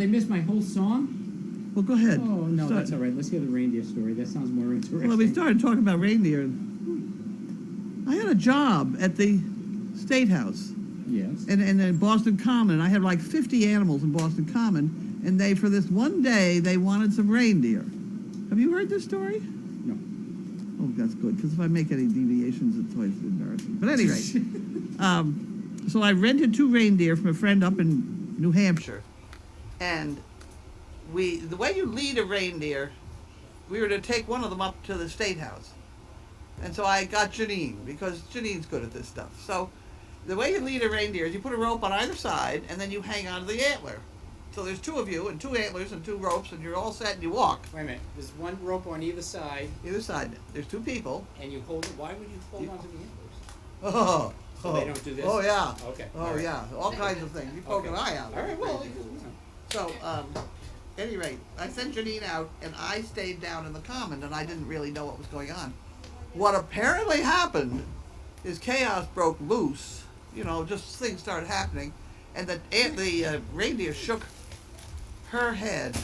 they missed my whole song? Well, go ahead. Oh, no, Start. that's all right. Let's hear the reindeer story. That sounds more interesting. Well, we started talking about reindeer. I had a job at the State House Yes. in Boston Common. I had like 50 animals in Boston Common, and they, for this one day, they wanted some reindeer. Have you heard this story? No. Oh, that's good, because if I make any deviations, it's always embarrassing. But at any rate, so I rented 2 reindeer from a friend up in New Hampshire. And the way you lead a reindeer, we were to take one of them up to the State House. And so I got Janine, because Janine's good at this stuff. So the way you lead a reindeer is you put a rope on either side, and then you hang onto the antler. So there's 2 of you, and 2 antlers, and 2 ropes, and you're all set, and you walk. Wait a minute. There's one rope on either side, Either side, there's 2 people. and you hold it. Why would you hold on to the antlers? Oh, So they don't do this? Oh, yeah. Okay. Oh, all right. yeah, all kinds of things. You poke Okay. an eye out. All right. Well, So, any rate, I sent Janine out, and I stayed down in the common, and I didn't really know what was going on. What apparently happened is chaos broke loose. You know, just things started happening, and the reindeer shook her head,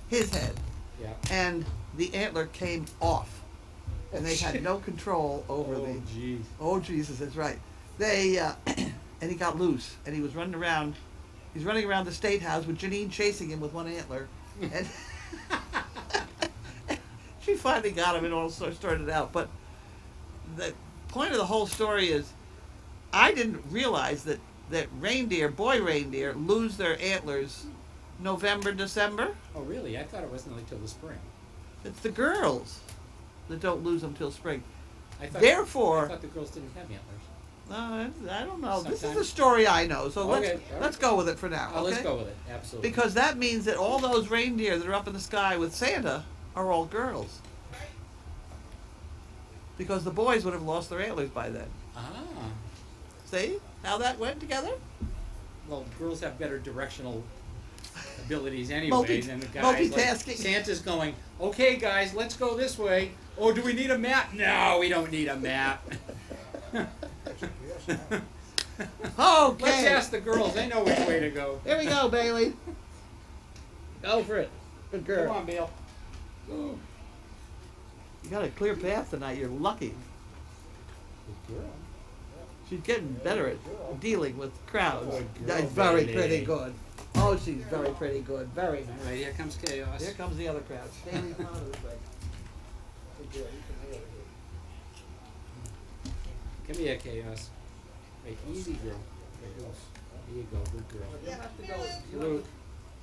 his head, yeah. and the antler came off, and they had no control over the. Oh, jeez. Oh, Jesus, that's right. They, and he got loose, and he was running around. He's running around the State House with Janine chasing him with one antler, and she finally got him and all started out. But the point of the whole story is, I didn't realize that boy reindeer, lose their antlers November, December. Oh, really? I thought it wasn't until the spring. It's the girls that don't lose them till spring. I Therefore, thought the girls didn't have antlers. I don't know. This is the Sometimes. story I know, so Okay, let's go with it for now. Oh, Okay? let's go with it. Absolutely. Because that means that all those reindeer that are up in the sky with Santa are all girls. Because the boys would have lost their antlers by then. Ah. See how that went together? Well, girls have better directional abilities anyway than the guys. Multitasking. Like Santa's going, okay, guys, let's go this way. Oh, do we need a map? No, we don't need a map. Okay. Let's ask the girls. They know which way to go. Here we go, Bailey. Go for it. Good girl. Come on, Bill. You got a clear path tonight. You're lucky. Good girl. She's getting better at dealing with crowds. Good girl, That's very Bailey. pretty good. Oh, she's very pretty good. Very nice. All right, here comes chaos. Here comes the other crowd. Stand in front of this way. Come here, chaos. Wait, easy, girl. There you go. Good girl. You have to go. Luke.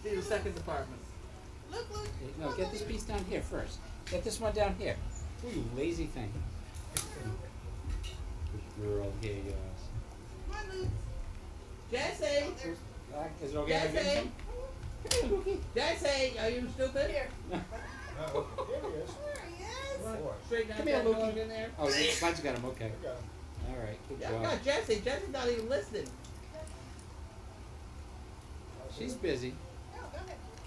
See the second department. No, get this piece down here first. Get this one down here. Ooh, you lazy thing. Good girl, chaos. Jesse! Is it okay? if I get Jesse! some? Come here, Lukey. Jesse, are you stupid? Here. Straighten Come out here, that Lukey. dog in there. Oh, Bud's got him. Okay. All right. Good Yeah, job. no, Jesse. Jesse's not even listening. She's busy.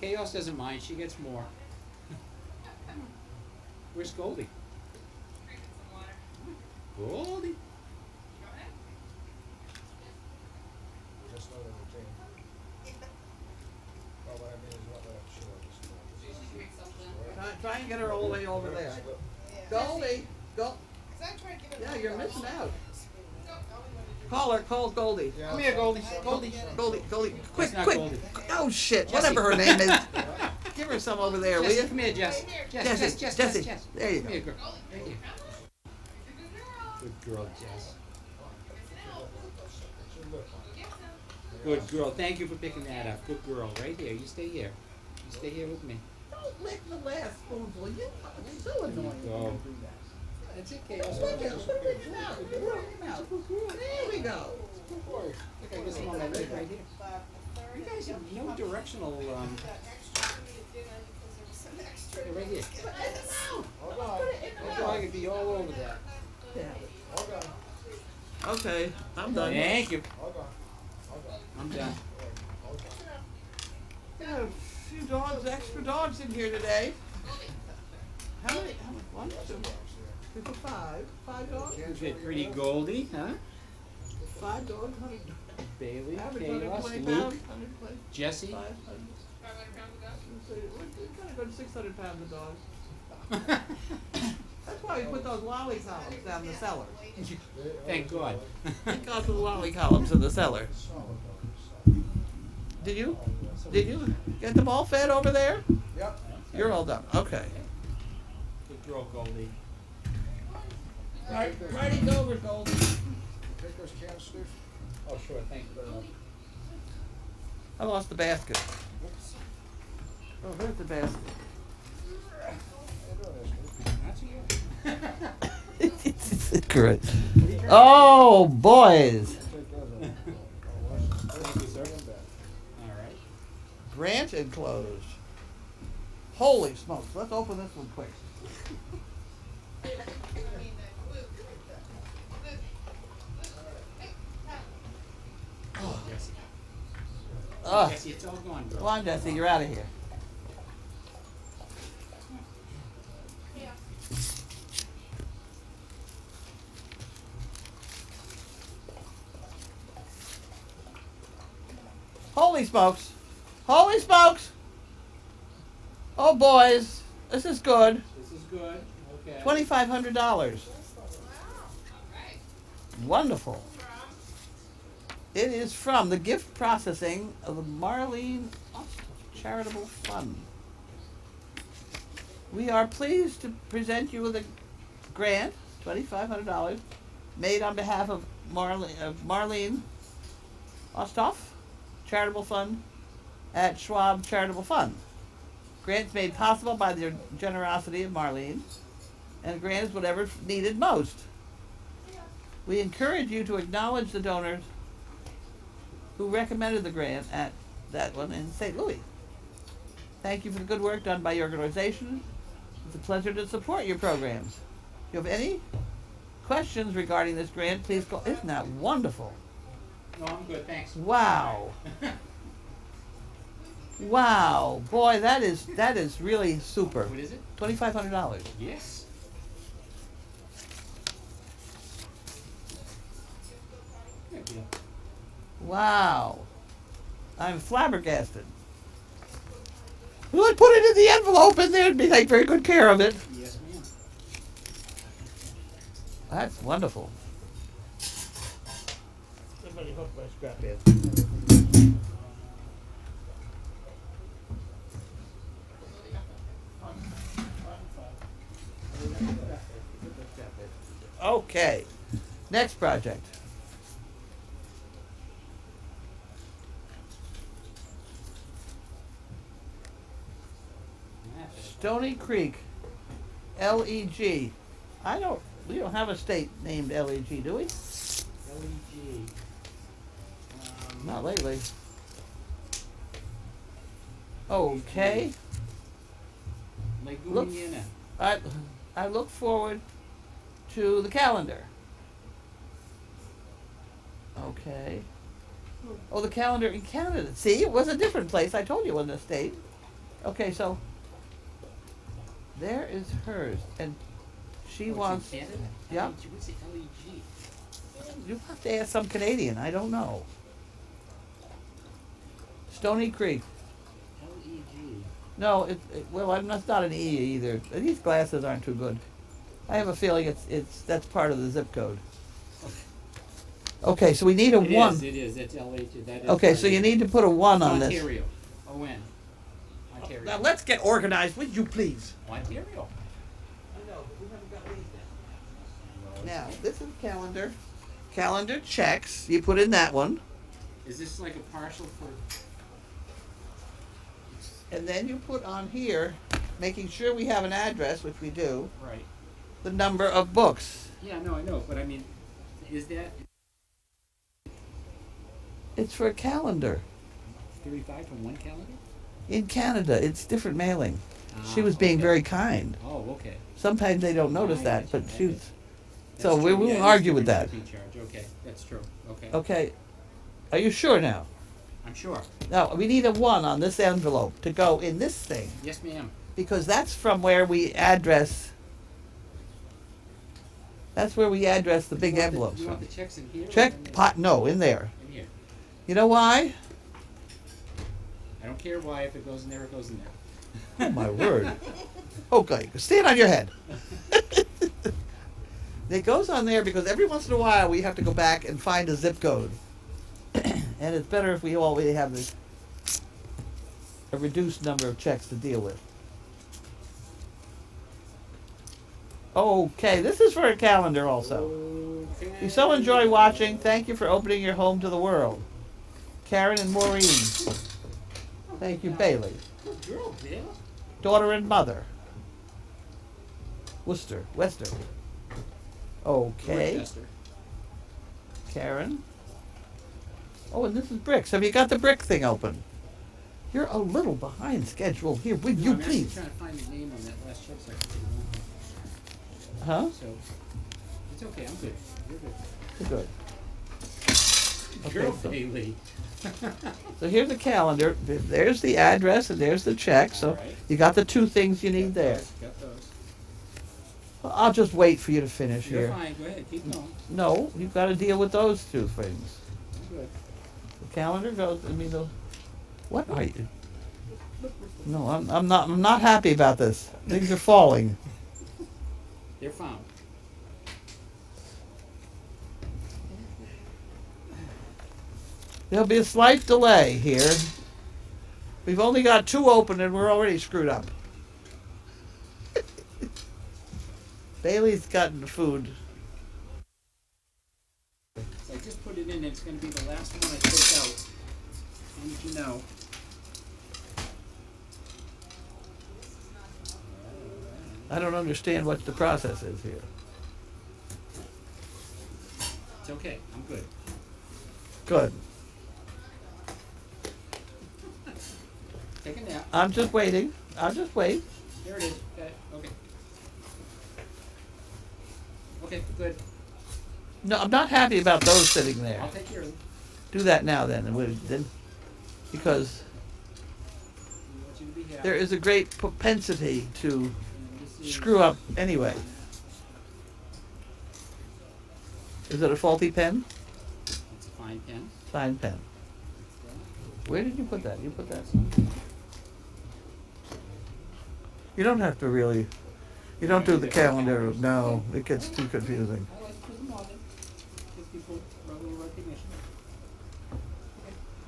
Chaos doesn't mind. She gets more. Where's Goldie? Goldie. Try and get her all the way over there. Goldie, go. Yeah, you're missing out. Call Goldie. Come here, Goldie. Goldie, quick, That's not quick. Goldie. Oh shit, Jesse. whatever her name is. Give her some over there, will Jesse, you? come here, Jess. Jess. Jesse. There you Come go. here, girl. Right here. Good girl, Jess. Good girl. Thank you for picking that up. Good girl. Right here. You stay here. You stay here with me. Don't lick the last spoonful. It's so annoying. Go. when you do that. That's it, Chaos. Look at it. Put it in your mouth. Put it in your mouth. There we go. Look, I guess I'm on my leg right here. You guys have no directional, Hey, right here. Put it in the mouth. Put it in the That mouth. dog could be all over that. Okay, I'm done. Thank you. I'm done. Got a few dogs, extra dogs in here today. How many? One, two, three, four, five. 5 dogs? Okay, pretty Goldie, huh? 5 dogs, 100. Bailey, Average Chaos, 120 Luke, pounds, 120. Jesse. 500. It's got a good 600 pounds of dogs. That's why we put those lolly columns down the cellar. Thank God. Because of the lolly columns in the cellar. Did you get them all fed over there? Yep. You're all done. Okay. Good girl, Goldie. Righty over, Goldie. Take those canisters. Oh, sure, thank you very much. I lost the basket. Oh, there's the basket. That's you. Great. Oh, boys. Thank you, sir. All right. Branch enclosed. Holy smokes. Let's open this one quick. Jesse. Oh, Jesse, it's all gone, come girl. on, Jesse. You're out of here. Holy smokes. Holy smokes. Oh, boys. This is good. This is good. Okay. $2,500. Wonderful. It is from the gift processing of the Marlene Osthoff Charitable Fund. We are pleased to present you with a grant, $2,500, made on behalf of Marlene Osthoff Charitable Fund at Schwab Charitable Fund. Grants made possible by the generosity of Marlene, and the grant is whatever needed most. We encourage you to acknowledge the donors who recommended the grant at that one in St. Louis. Thank you for the good work done by your organization. It's a pleasure to support your programs. If you have any questions regarding this grant, please call. Isn't that wonderful? No, I'm good, thanks. Wow. Wow. Boy, that is really super. What is it? $2,500. Yes. Good deal. Wow. I'm flabbergasted. Well, I put it in the envelope and they'd be take very good care of it. Yes, ma'am. That's wonderful. Somebody hook my scrap in. Okay. Next project. Stony Creek, LEG. We don't have a state named LEG, do we? LEG. Not lately. Okay. Look- Laguniana. I look forward to the calendar. Okay. Oh, the calendar in Canada. See, it was a different place. I told you it wasn't a state. Okay, so there is hers, and she Oh, wants. it's in Canada? Yeah. LEG. What's the LEG? You have to ask some Canadian. I don't know. Stony Creek. LEG. No, that's not an E either. These glasses aren't too good. I have a feeling that's part of the zip code. Okay, so we need a It one. is, it is. It's LEG. That is Okay, so you need to put a one on this. Ontario. O-N. Ontario. Now let's get organized, would you please? Ontario. I know, but we haven't got these now. Now, this is calendar. Calendar checks. You put in that one, Is this like a partial for? and then you put on here, making sure we have an address, which we do, Right. the number of books. Yeah, no, I know, but I mean, is that It's for a calendar. 35 from one calendar? In Canada, it's different mailing. She Ah, was being okay. very kind. Oh, okay. Sometimes they don't notice I that, get but you, I she get was. you. So That's we true. won't Yeah, it is argue with different that. shipping charge. Okay, that's true. Okay. Okay. Are you sure now? I'm sure. Now, we need a one on this envelope to go in this thing, Yes, ma'am. because that's from where we address. That's where we address the big envelopes You want from. the checks in here? or Check in pot, no, in there. In here. You know why? I don't care why, if it goes in there, it goes in there. Oh, my word. Okay, stand on your head. It goes on there because every once in a while we have to go back and find a zip code. And it's better if we already have a reduced number of checks to deal with. Okay, this is for a calendar also. Okay. We so enjoy watching. Thank you for opening your home to the world. Karen and Maureen. Thank you, Bailey. Good girl, Bill. Daughter and mother. Wester. Okay. Rochester. Karen. Oh, and this is bricks. Have you got the brick thing open? You're a little behind schedule here. Will No, you I'm actually please? trying to find the name on that last check so I can see the Huh? one. So, it's okay, I'm good. You're good. Good. Okay, Girl, so- Bailey. So here's the calendar. There's the address and there's the check. So Alright. you got the two things you need there. Got those. I'll just wait for you to finish You're here. fine, go ahead, keep going. No, you've got to deal with those two things. I'm good. The calendar goes. What are you? No, I'm not happy about this. Things are falling. They're found. There'll be a slight delay here. We've only got two open and we're already screwed up. Bailey's gotten the food. So I just put it in, it's gonna be the last one I take out. I need to know. I don't understand what the process is here. It's okay, I'm good. Good. Take a nap. I'm just waiting. I'll just wait. There it is. Okay. Okay. Okay, good. No, I'm not happy about those sitting there. I'll take care of them. Do that now then, because We want you to be happy. there is a great propensity to And this is- screw up anyway. Is it a faulty pen? It's a fine pen. Fine pen. Where did you put that? You put that. You don't have to really. You don't do the calendar. No, it gets too confusing. I like to put them on it. Give people a little recognition.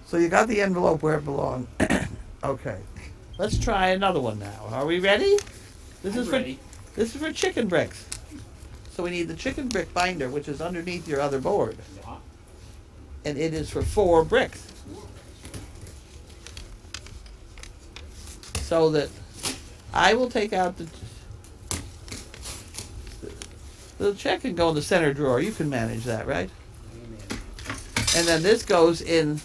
So you got the envelope where it belonged. Okay. Let's try another one now. Are we ready? This I'm is ready. This is for chicken bricks. So we need the chicken brick binder, which is underneath your other board, Yeah. and it is for 4 bricks. So that I will take out the check can go in the center drawer. You can manage that, right? Amen. And then this goes in.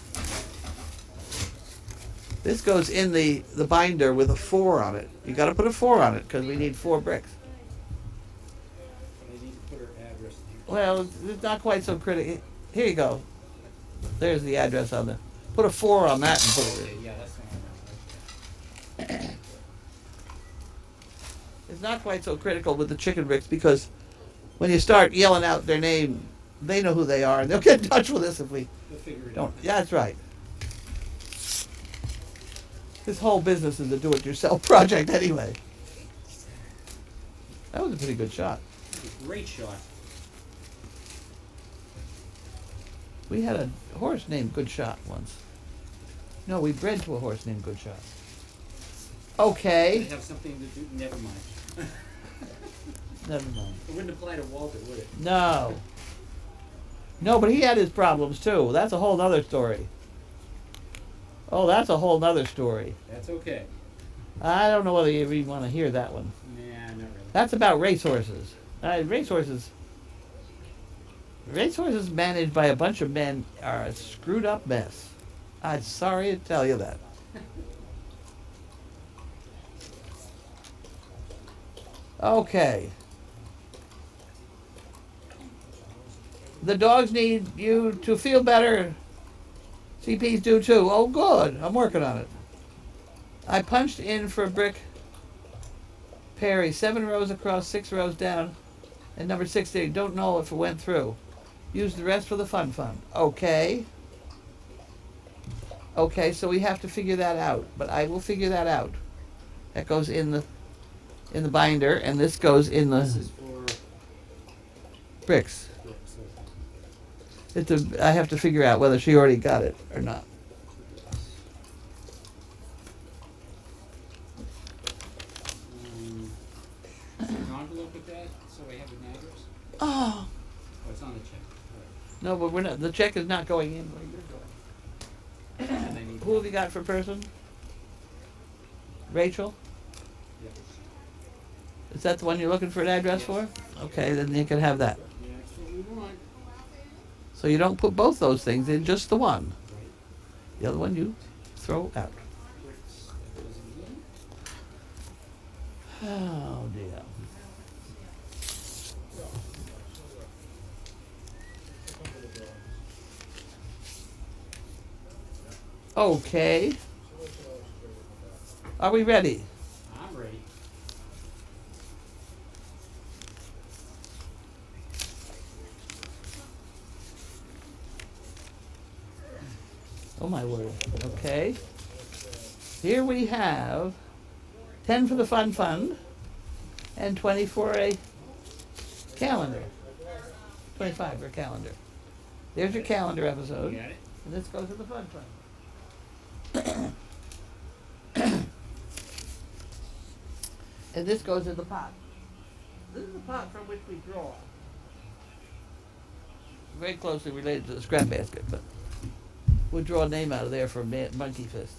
This goes in the binder with a 4 on it. You got to put a 4 on it because we need 4 bricks. But I need to put her address here. Well, it's not quite so critical. Here you go. There's the address on there. Put a 4 on that and put it Okay, in. yeah, that's fine. It's not quite so critical with the chicken bricks because when you start yelling out their name, they know who they are and they'll get in touch with us if we We'll figure it don't. out. Yeah, that's right. This whole business is a do-it-yourself project anyway. That was a pretty good shot. Great shot. We had a horse named Good Shot once. No, we bred to a horse named Good Shot. I Okay. have something to do. Never mind. Never mind. It wouldn't apply to Walter, would it? No. No, but he had his problems too. That's a whole nother story. Oh, that's a whole nother story. That's okay. I don't know whether you even want to hear that one. Nah, not really. That's about racehorses. Racehorses managed by a bunch of men are a screwed up mess. I'm sorry to tell you that. Okay. The dogs need you to feel better. CPs do too. Oh, good. I'm working on it. I punched in for Brick Perry, 7 rows across, 6 rows down, and number 60. Don't know if it went through. Use the rest for the fun fund. Okay. Okay, so we have to figure that out, but I will figure that out. That goes in the binder, and this goes in This the is for bricks. bricks. I have to figure out whether she already got it or not. Is there an envelope with that, so I have an address? Oh, Oh, it's on the check. All no, but we're not, the check is not going in where you're going. right. And I need. Who have you got for person? Rachel? Yeah. Is that the one you're looking for an address for? Okay, then you can have that. Yeah, that's what we want. So you don't put both those things in, just the one. Right. The other one you throw out. Bricks, that goes in here. Oh dear. Okay. Are we ready? I'm ready. Oh my word. Okay. Here we have 10 for the fun fund and 20 for a calendar. 25 for a calendar. There's your calendar You episode. got it? And this goes to the fun fund. And this goes in the pot. This is the pot from which we draw. Very closely related to the scrap basket, but we'll draw a name out of there for Monkey Fist.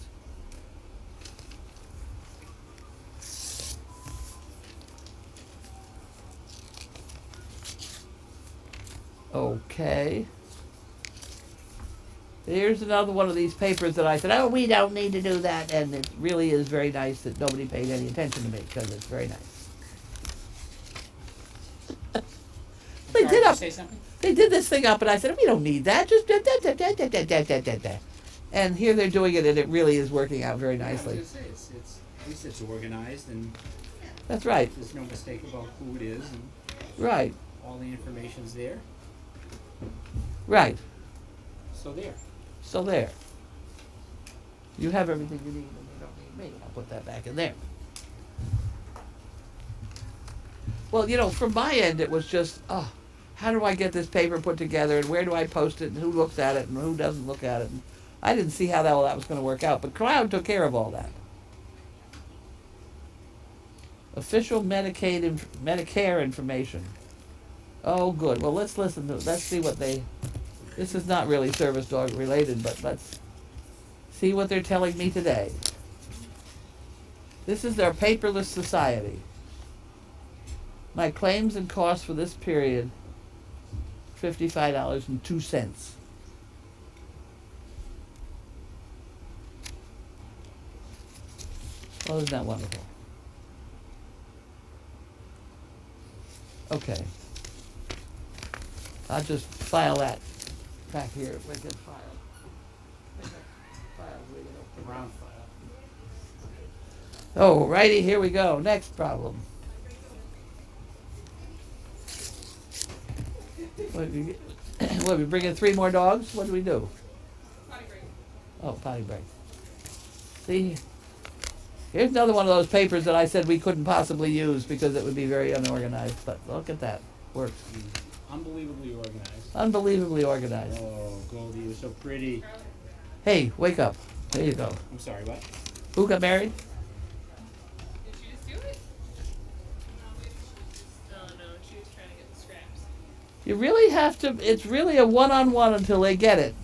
Okay. Here's another one of these papers that I said, oh, we don't need to do that. And it really is very nice that nobody paid any attention to me because it's very nice. They Sorry, did you up. say something? They did this thing up, and I said, we don't need that. Just da, da, da, da, da, da, da, da, da. And here they're doing it, and it really is working out very Yeah, I was nicely. gonna say, it's at least it's organized and That's right. there's no mistake about who it is and Right. all the information's there. Right. So there. So there. You have everything you need, and you don't need me. I'll put that back in there. Well, you know, from my end, it was just, oh, how do I get this paper put together, and where do I post it, and who looks at it, and who doesn't look at it. And I didn't see how all that was going to work out, but Cloud took care of all that. Official Medicare information. Oh, good. Well, let's listen to it. Let's see what they. This is not really service dog related, but let's see what they're telling me today. This is their paperless society. My claims and costs for this period, $55.02. Oh, isn't that wonderful? Okay. I'll just file that back here. We can file. Round file. Oh, righty, here we go. Next problem. What, we bring in 3 more dogs? What do we do? Potty break. Oh, potty break. See, here's another one of those papers that I said we couldn't possibly use because it would be very unorganized. But look at that. Works. Unbelievably organized. Unbelievably organized. Oh, Goldie, you're so pretty. Hey, wake up. There you go. I'm sorry, what? Who got married? Did she just do it? No, maybe she was just. Oh no, she was trying to get the scraps. You really have to, it's really a one-on-one until they get it.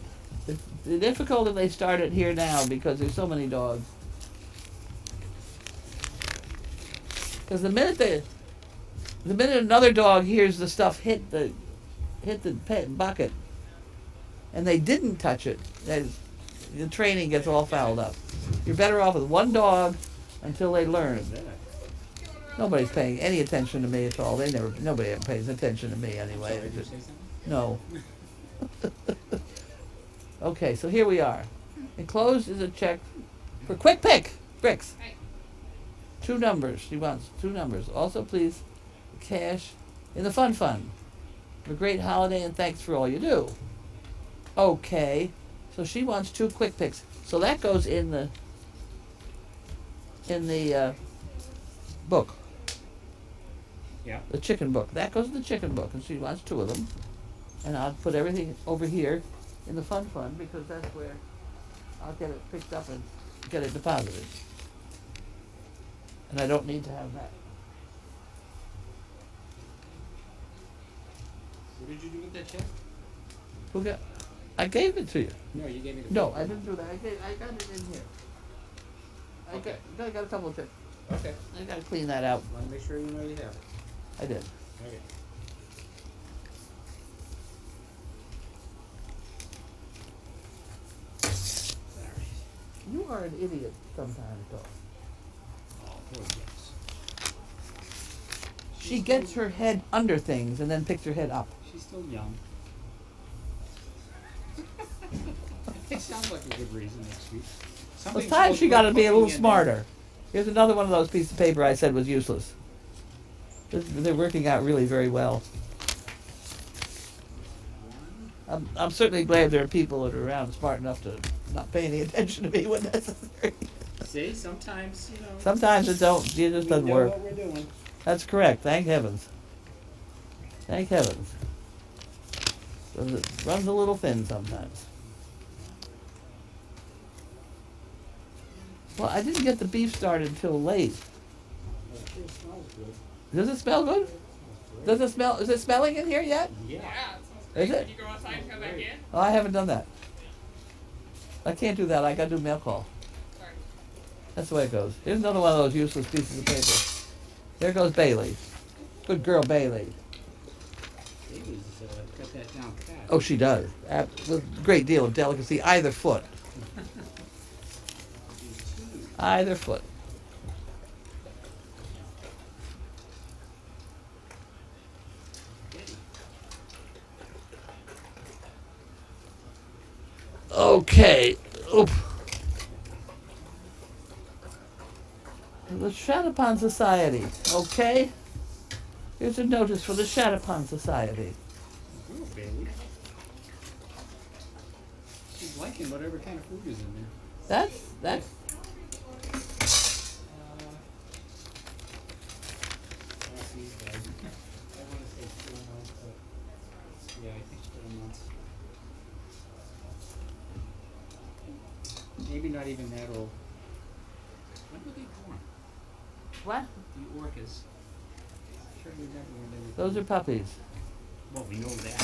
It's difficult if they start it here now because there's so many dogs. Because the minute another dog hears the stuff hit the bucket, and they didn't touch it, the training gets all fouled up. You're better off with one dog until they learn. Nobody's paying any attention to me at all. Nobody ever pays attention to me anyway. Sorry, did you say something? No. Okay, so here we are. Enclosed is a check for Quick Pick bricks. Right. 2 numbers. She wants 2 numbers. Also, please, cash in the fun fund. Have a great holiday and thanks for all you do. Okay. So she wants 2 quick picks. So that goes in the book, Yeah. the chicken book. That goes in the chicken book, and she wants 2 of them. And I'll put everything over here in the fun because that's where I'll get it picked up and get it deposited. And I don't need to have that. What did you do with that check? Who got? I gave it to you. No, you gave me the. No, I didn't do that. I got it in here. Okay. I got a couple of checks. Okay. I gotta clean that out. Want to make sure you know you have it. I did. Okay. Sorry. You are an idiot sometimes, though. Oh, boy, yes. She gets her head under things and then picks her head up. She's still young. It sounds like a good reason next week. It's time she got to be a little smarter. Here's another one of those pieces of paper I said was useless. They're working out really very well. I'm certainly glad there are people that are around smart enough to not pay any attention to me when necessary. See, sometimes, you know. Sometimes it don't. It just doesn't we know work. what we're doing. That's correct. Thank heavens. Thank heavens. 'Cause it runs a little thin sometimes. Well, I didn't get the beef started till late. Well, it sure smells good. Does it smell good? Does it smell? Is it smelling in here yet? Yeah. Yeah, it smells great. Is it? Did you go outside and come back in? Oh, I haven't done that. I can't do that. I gotta do mail call. Sorry. That's the way it goes. Here's another one of those useless pieces of paper. There goes Bailey. Good girl, Bailey. Baby's got that down pat. Oh, she does. With a great deal of delicacy. Either foot. Either foot. Okay. Oop. The Shatterpon Society. Okay. Here's a notice for the Shatterpon Society. Ooh, baby. She's liking whatever kind of food is in there. That's These guys. I want to say 4 months, but yeah, I think 4 months. Maybe not even that old. When were they born? what? The orcas. I sure remember when they were. Those are puppies. Well, we know that.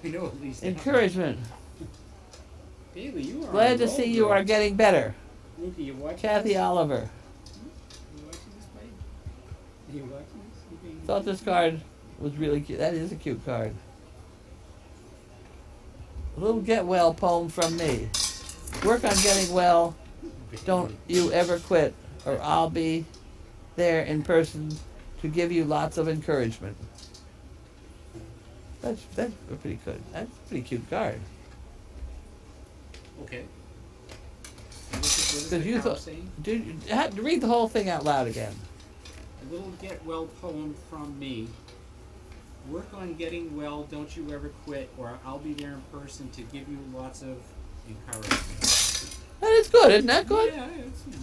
We know at least that. Encouragement. Bailey, you are. Glad on to a see roll, you girl. are getting better. Luke, are you watching Kathy this? Oliver. You watching this, buddy? Are you watching this? You being- Thought this card was really cute. That is a cute card. A little get well poem from me. Work on getting well. Don't you ever quit, or I'll be there in person to give you lots of encouragement. That's pretty good. That's a pretty cute card. Okay. What is Because the you cow thought, saying? dude, you have to read the whole thing out loud again. A little get well poem from me. Work on getting well, don't you ever quit, or I'll be there in person to give you lots of encouragement. That is good, isn't that good? Yeah, it's, you know.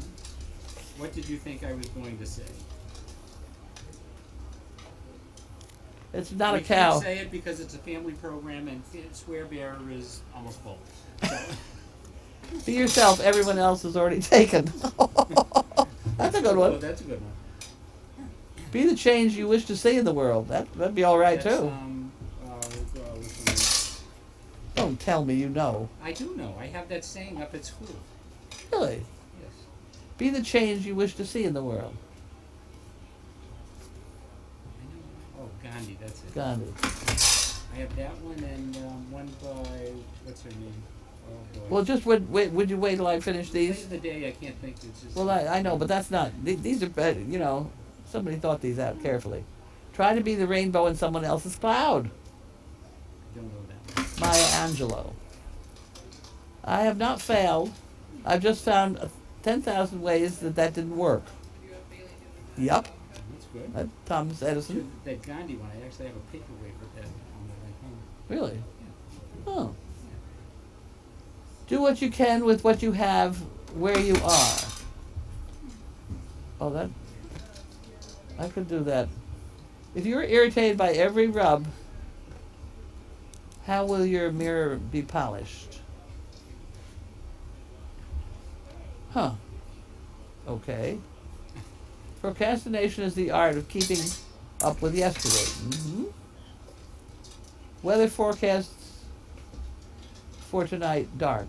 What did you think I was going to say? It's not we a cow. can't say it because it's a family program and swear bearer is almost full. So, Be yourself. Everyone else is already taken. That's a good oh, one. that's a good one. Be the change you wish to see in the world. That'd be all right That's, too. which one? Don't tell me you know. I do know. I have that saying up at school. Really. Yes. Be the change you wish to see in the world. I know. Oh, Gandhi, that's it. Gandhi. I have that one and one by, what's her name? Oh, boy. Well, just would you wait till I finish Day these? of the day, I can't think. It's just. Well, I know, but that's not. These are better. You know, somebody thought these out carefully. Try to be the rainbow in someone else's cloud. I don't know that one. Maya Angelou. I have not failed. I've just found 10,000 ways that didn't work. You have Bailey doing Yep. That's good. That's Thomas Edison. That Gandhi one, I actually have a paperweight with that on the way home. Really? Oh. Do what you can with what you have where you are. Oh, that. I could do that. If you're irritated by every rub, how will your mirror be polished? Huh. Okay. Procrastination is the art of keeping up with yesterday. Weather forecasts for tonight, dark.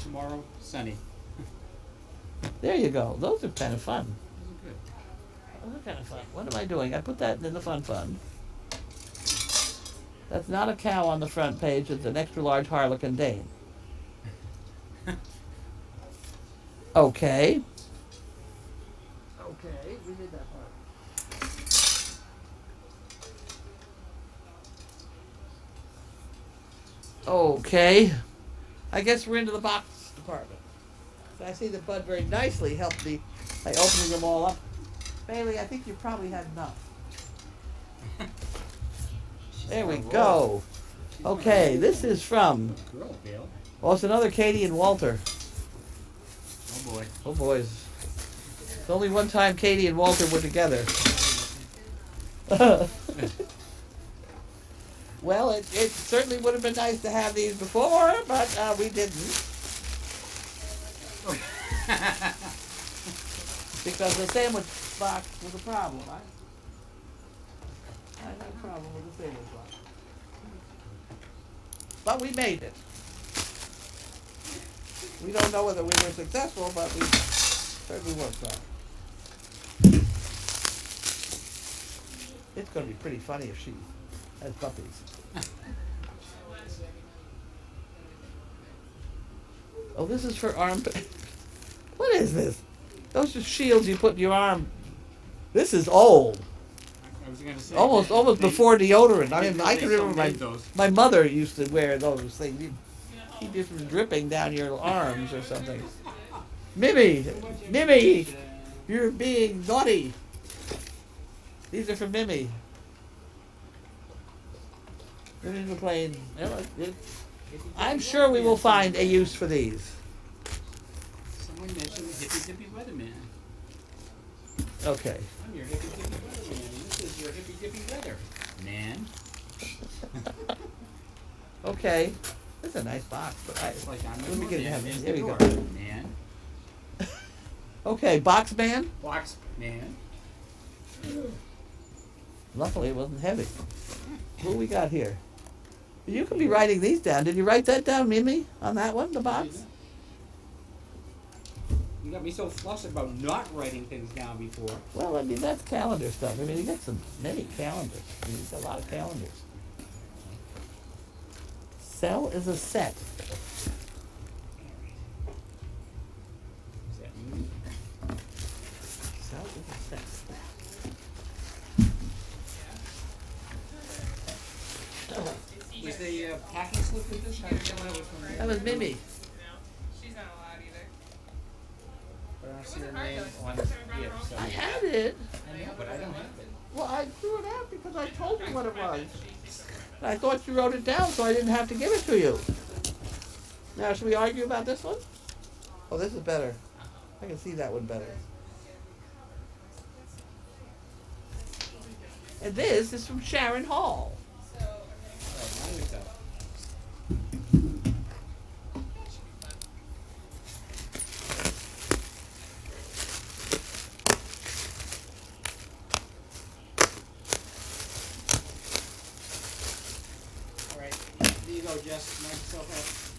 Tomorrow, sunny. There you go. Those are kind of fun. Those are good. Those are kind of fun. What am I doing? I put that in the fun. That's not a cow on the front page. It's an extra large Harlequin Dane. Okay. Okay, we did that part. Okay. I guess we're into the box department. So I see that Bud very nicely helped me by opening them all up. Bailey, I think you probably had enough. There we go. Okay, this is from, Girl, Bill. well, it's another Katie and Walter. Oh boy. Oh, boys. It's only one time Katie and Walter were together. Well, it certainly would have been nice to have these before, but we didn't. Because the sandwich box was a problem. I had a problem with the sandwich box. But we made it. We don't know whether we were successful, but we certainly worked on it. It's going to be pretty funny if she has puppies. Oh, this is for arm. What is this? Those are shields you put in your arm. This is old. I was gonna say. Almost they- before deodorant. I they mean, I can still remember made those. my mother used to wear those things. You keep it from dripping down your arms or something. Mimi, you're being naughty. These are for Mimi. Mimi McLean. I'm sure we will find a use for these. Someone mentioned hippy dippy weatherman. Okay. I'm your hippy dippy weatherman, and this is your hippy dippy weather man. Okay. This is a nice box, but It's like I'm let the me get it. doorman in Here the we door, go. man. Okay, box man. Box man. Luckily, it wasn't heavy. What we got here? You can be writing these down. Did you write that down, Mimi, on that one, the box? You got me so flustered about not writing things down before. Well, I mean, that's calendar stuff. I mean, you got many calendars. I mean, you got a lot of calendars. Cell is a set. Is that me? Cell is a set. Was the packing slip with this? I don't know which one. That was Mimi. No, she's not allowed either. But I don't see her wasn't hard, name though. on It's never been here, wrong. so. I had it. I know, but I don't have it. Well, I threw it out because I told you what it was. And I thought you wrote it down, so I didn't have to give it to you. Now, should we argue about this one? Oh, this is better. I can see that one better. And this is from Sharon Hall. So, Alright, now you tell. Alright, there you go, Jess. Knock yourself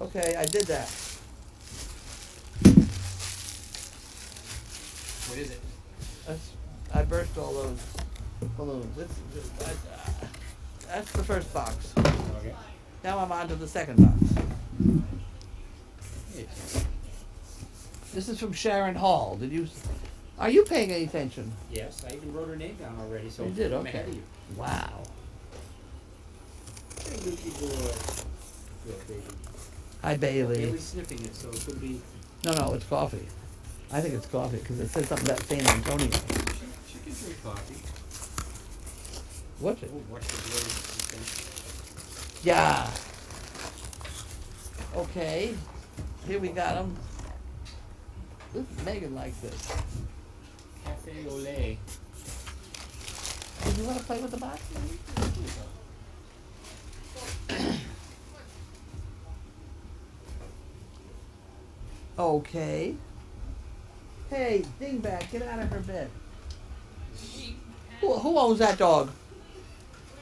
Okay, I did that. out. What is it? I burst all those balloons. That's the first box. Okay. Now I'm on to the second box. This is from Sharon Hall. Are you paying any attention? Yes, I even wrote her name down already, so You did, I'm okay. ahead of you. Wow. Hey, Lucy boy. Good baby. Hi, Bailey. Bailey's sniffing it, so it could be. No, it's coffee. I think it's coffee because it says something about San Antonio. She can drink coffee. What's it? Oh, watch the blade. It's Yeah. Okay. Here we got them. Megan likes this. Cafe au lait. Do you want to play with the box? Okay. Hey, Dingbat, get out of her bed. Who owns that dog?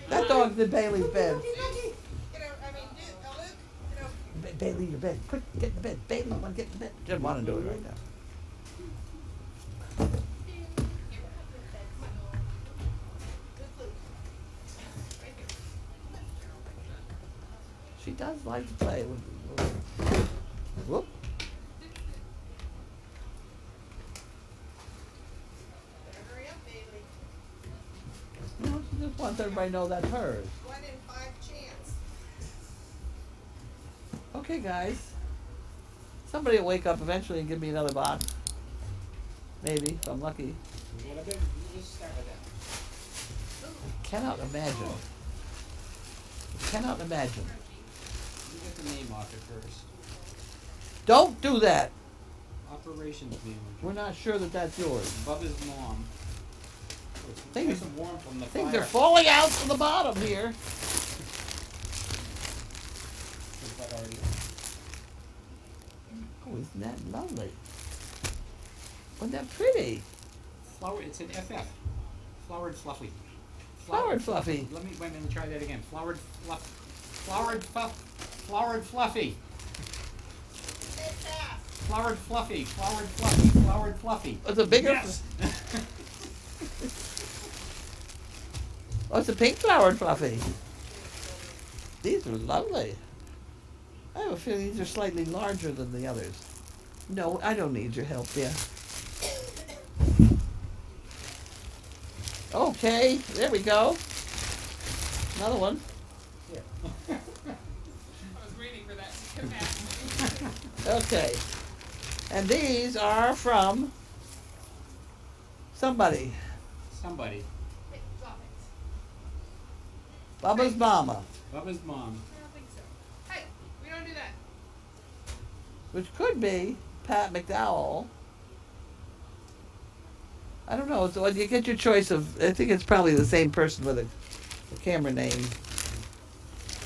That dog's in Bailey's bed. Bailey, your bed. Quick, get in the bed. Bailey, want to get in the bed? Doesn't want to do it right now. She does like to play with. Whoop. Hurry up, Bailey. No, she just wants everybody to know that's hers. 1 in 5 chance. Okay, guys. Somebody will wake up eventually and give me another box. Maybe, if I'm lucky. You just start with that. Cannot imagine. Cannot imagine. You get the name off it first. Don't do that. Operations manager. We're not sure that that's yours. Bubba's mom. Oh, it's Things- nice and warm from the Things fire. are falling out from the bottom here. Is that already- Oh, isn't that lovely? Wasn't that pretty? Flower. It's an FF. Flowered fluffy. Flowered fluffy. Let me try that again. Flowered fluff. Flowered fluff. Flowered fluffy. Say it fast. Flowered fluffy. Flowered fluffy. Flowered fluffy. It's a bigger. Yes. Oh, it's a pink flowered fluffy. These are lovely. I have a feeling these are slightly larger than the others. No, I don't need your help, dear. Okay, there we go. Another one. Yeah. I was waiting for that to come back. Okay. And these are from somebody. Somebody. Hey, drop it. Bubba's mama. Bubba's mom. I don't think so. Hey, we don't do that. Which could be Pat McDowell. I don't know. So you get your choice of. I think it's probably the same person with a camera name.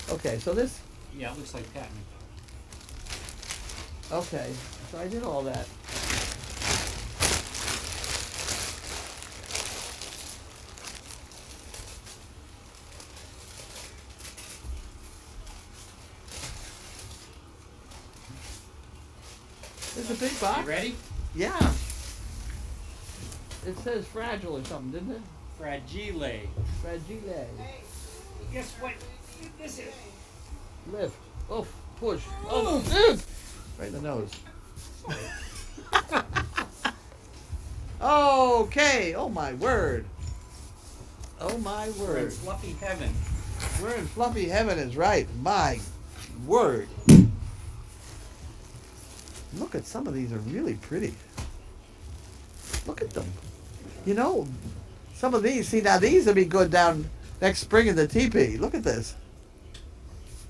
Okay, so this. Yeah, it looks like Pat McDowell. Okay, so I did all that. It's a big box. You ready? Yeah. It says fragile or something, didn't it? Fragile. Fragile. Guess what this is? Lift. Oof. Push. Oh, dude! Right in the nose. Okay. Oh my word. Oh my We're in word. fluffy heaven. We're in fluffy heaven is right. My word. Look at some of these are really pretty. Look at them. You know, some of these, see now these would be good down next spring in the teepee. Look at this.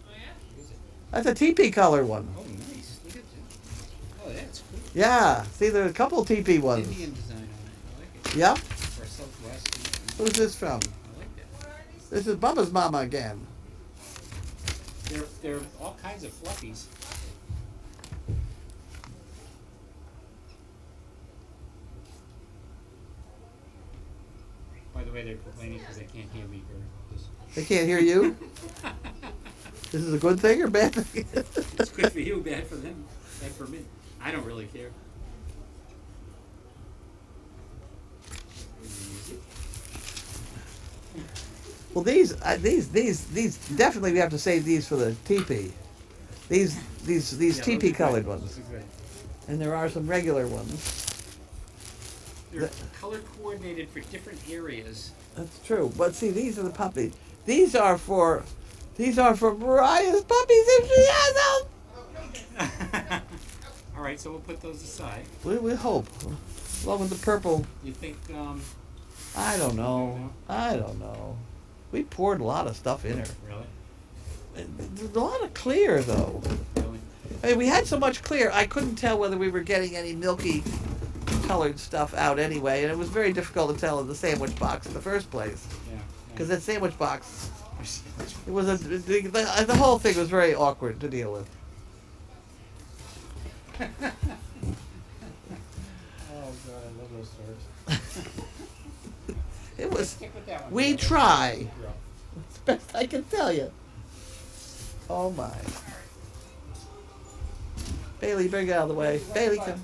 Oh yeah? Is it? That's a teepee color one. Oh, nice. Look at that. Oh, that's cool. Yeah. See, there's a couple teepee ones. Indian design on it. I like it. Yep. Or Southwest. Who's this from? I like that. This is Bubba's mama again. They're all kinds of fluffies. By the way, they're complaining because they can't hear me very They can't hear you? This is a good thing or bad thing? It's good for you, bad for them, bad for me. I don't really care. Well, these definitely we have to save these for the teepee. These Yeah, those teepee are colored good. ones, Those are good. and there are some regular ones. They're color coordinated for different areas. That's true. But see, these are the puppies. These are for Mariah's puppies if she has them. All right, so we'll put those aside. We hope. Along with the purple. You think, I don't know. I don't know. We poured a lot of stuff in her. really? There's a lot of clear though. Really? I mean, we had so much clear, I couldn't tell whether we were getting any milky colored stuff out anyway, and it was very difficult to tell in the sandwich box in the first place. Yeah. Because that sandwich box, it was the whole thing was very awkward to deal with. Oh god, I love those stories. It was, Stick with that one. we try. It's the best I can tell you. Oh my. Bailey, bring it out of the way. Bailey, come.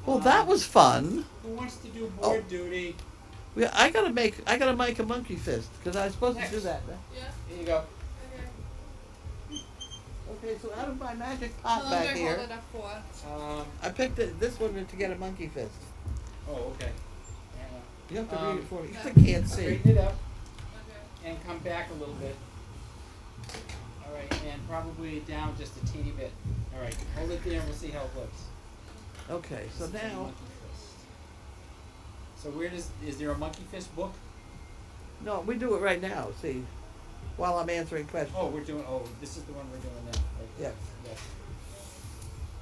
Well, that was fun. Who wants to do Oh. board duty? I gotta make a monkey fist because I was supposed to do that. Yeah. Here you go. Okay. Okay, so out of my magic How pot long do back I here, hold it up for? I picked this one to get a monkey fist. Oh, okay. You have to read it for me. Okay. I can't see. Straighten it up Okay. and come back a little bit. All right, and probably down just a teeny bit. All right, hold it there and we'll see how it looks. Okay, so now, Monkey fist. So is there a monkey fist book? no, we do it right now. See, while I'm answering questions. Oh, this is the one we're doing now. Right? Yes. Yes.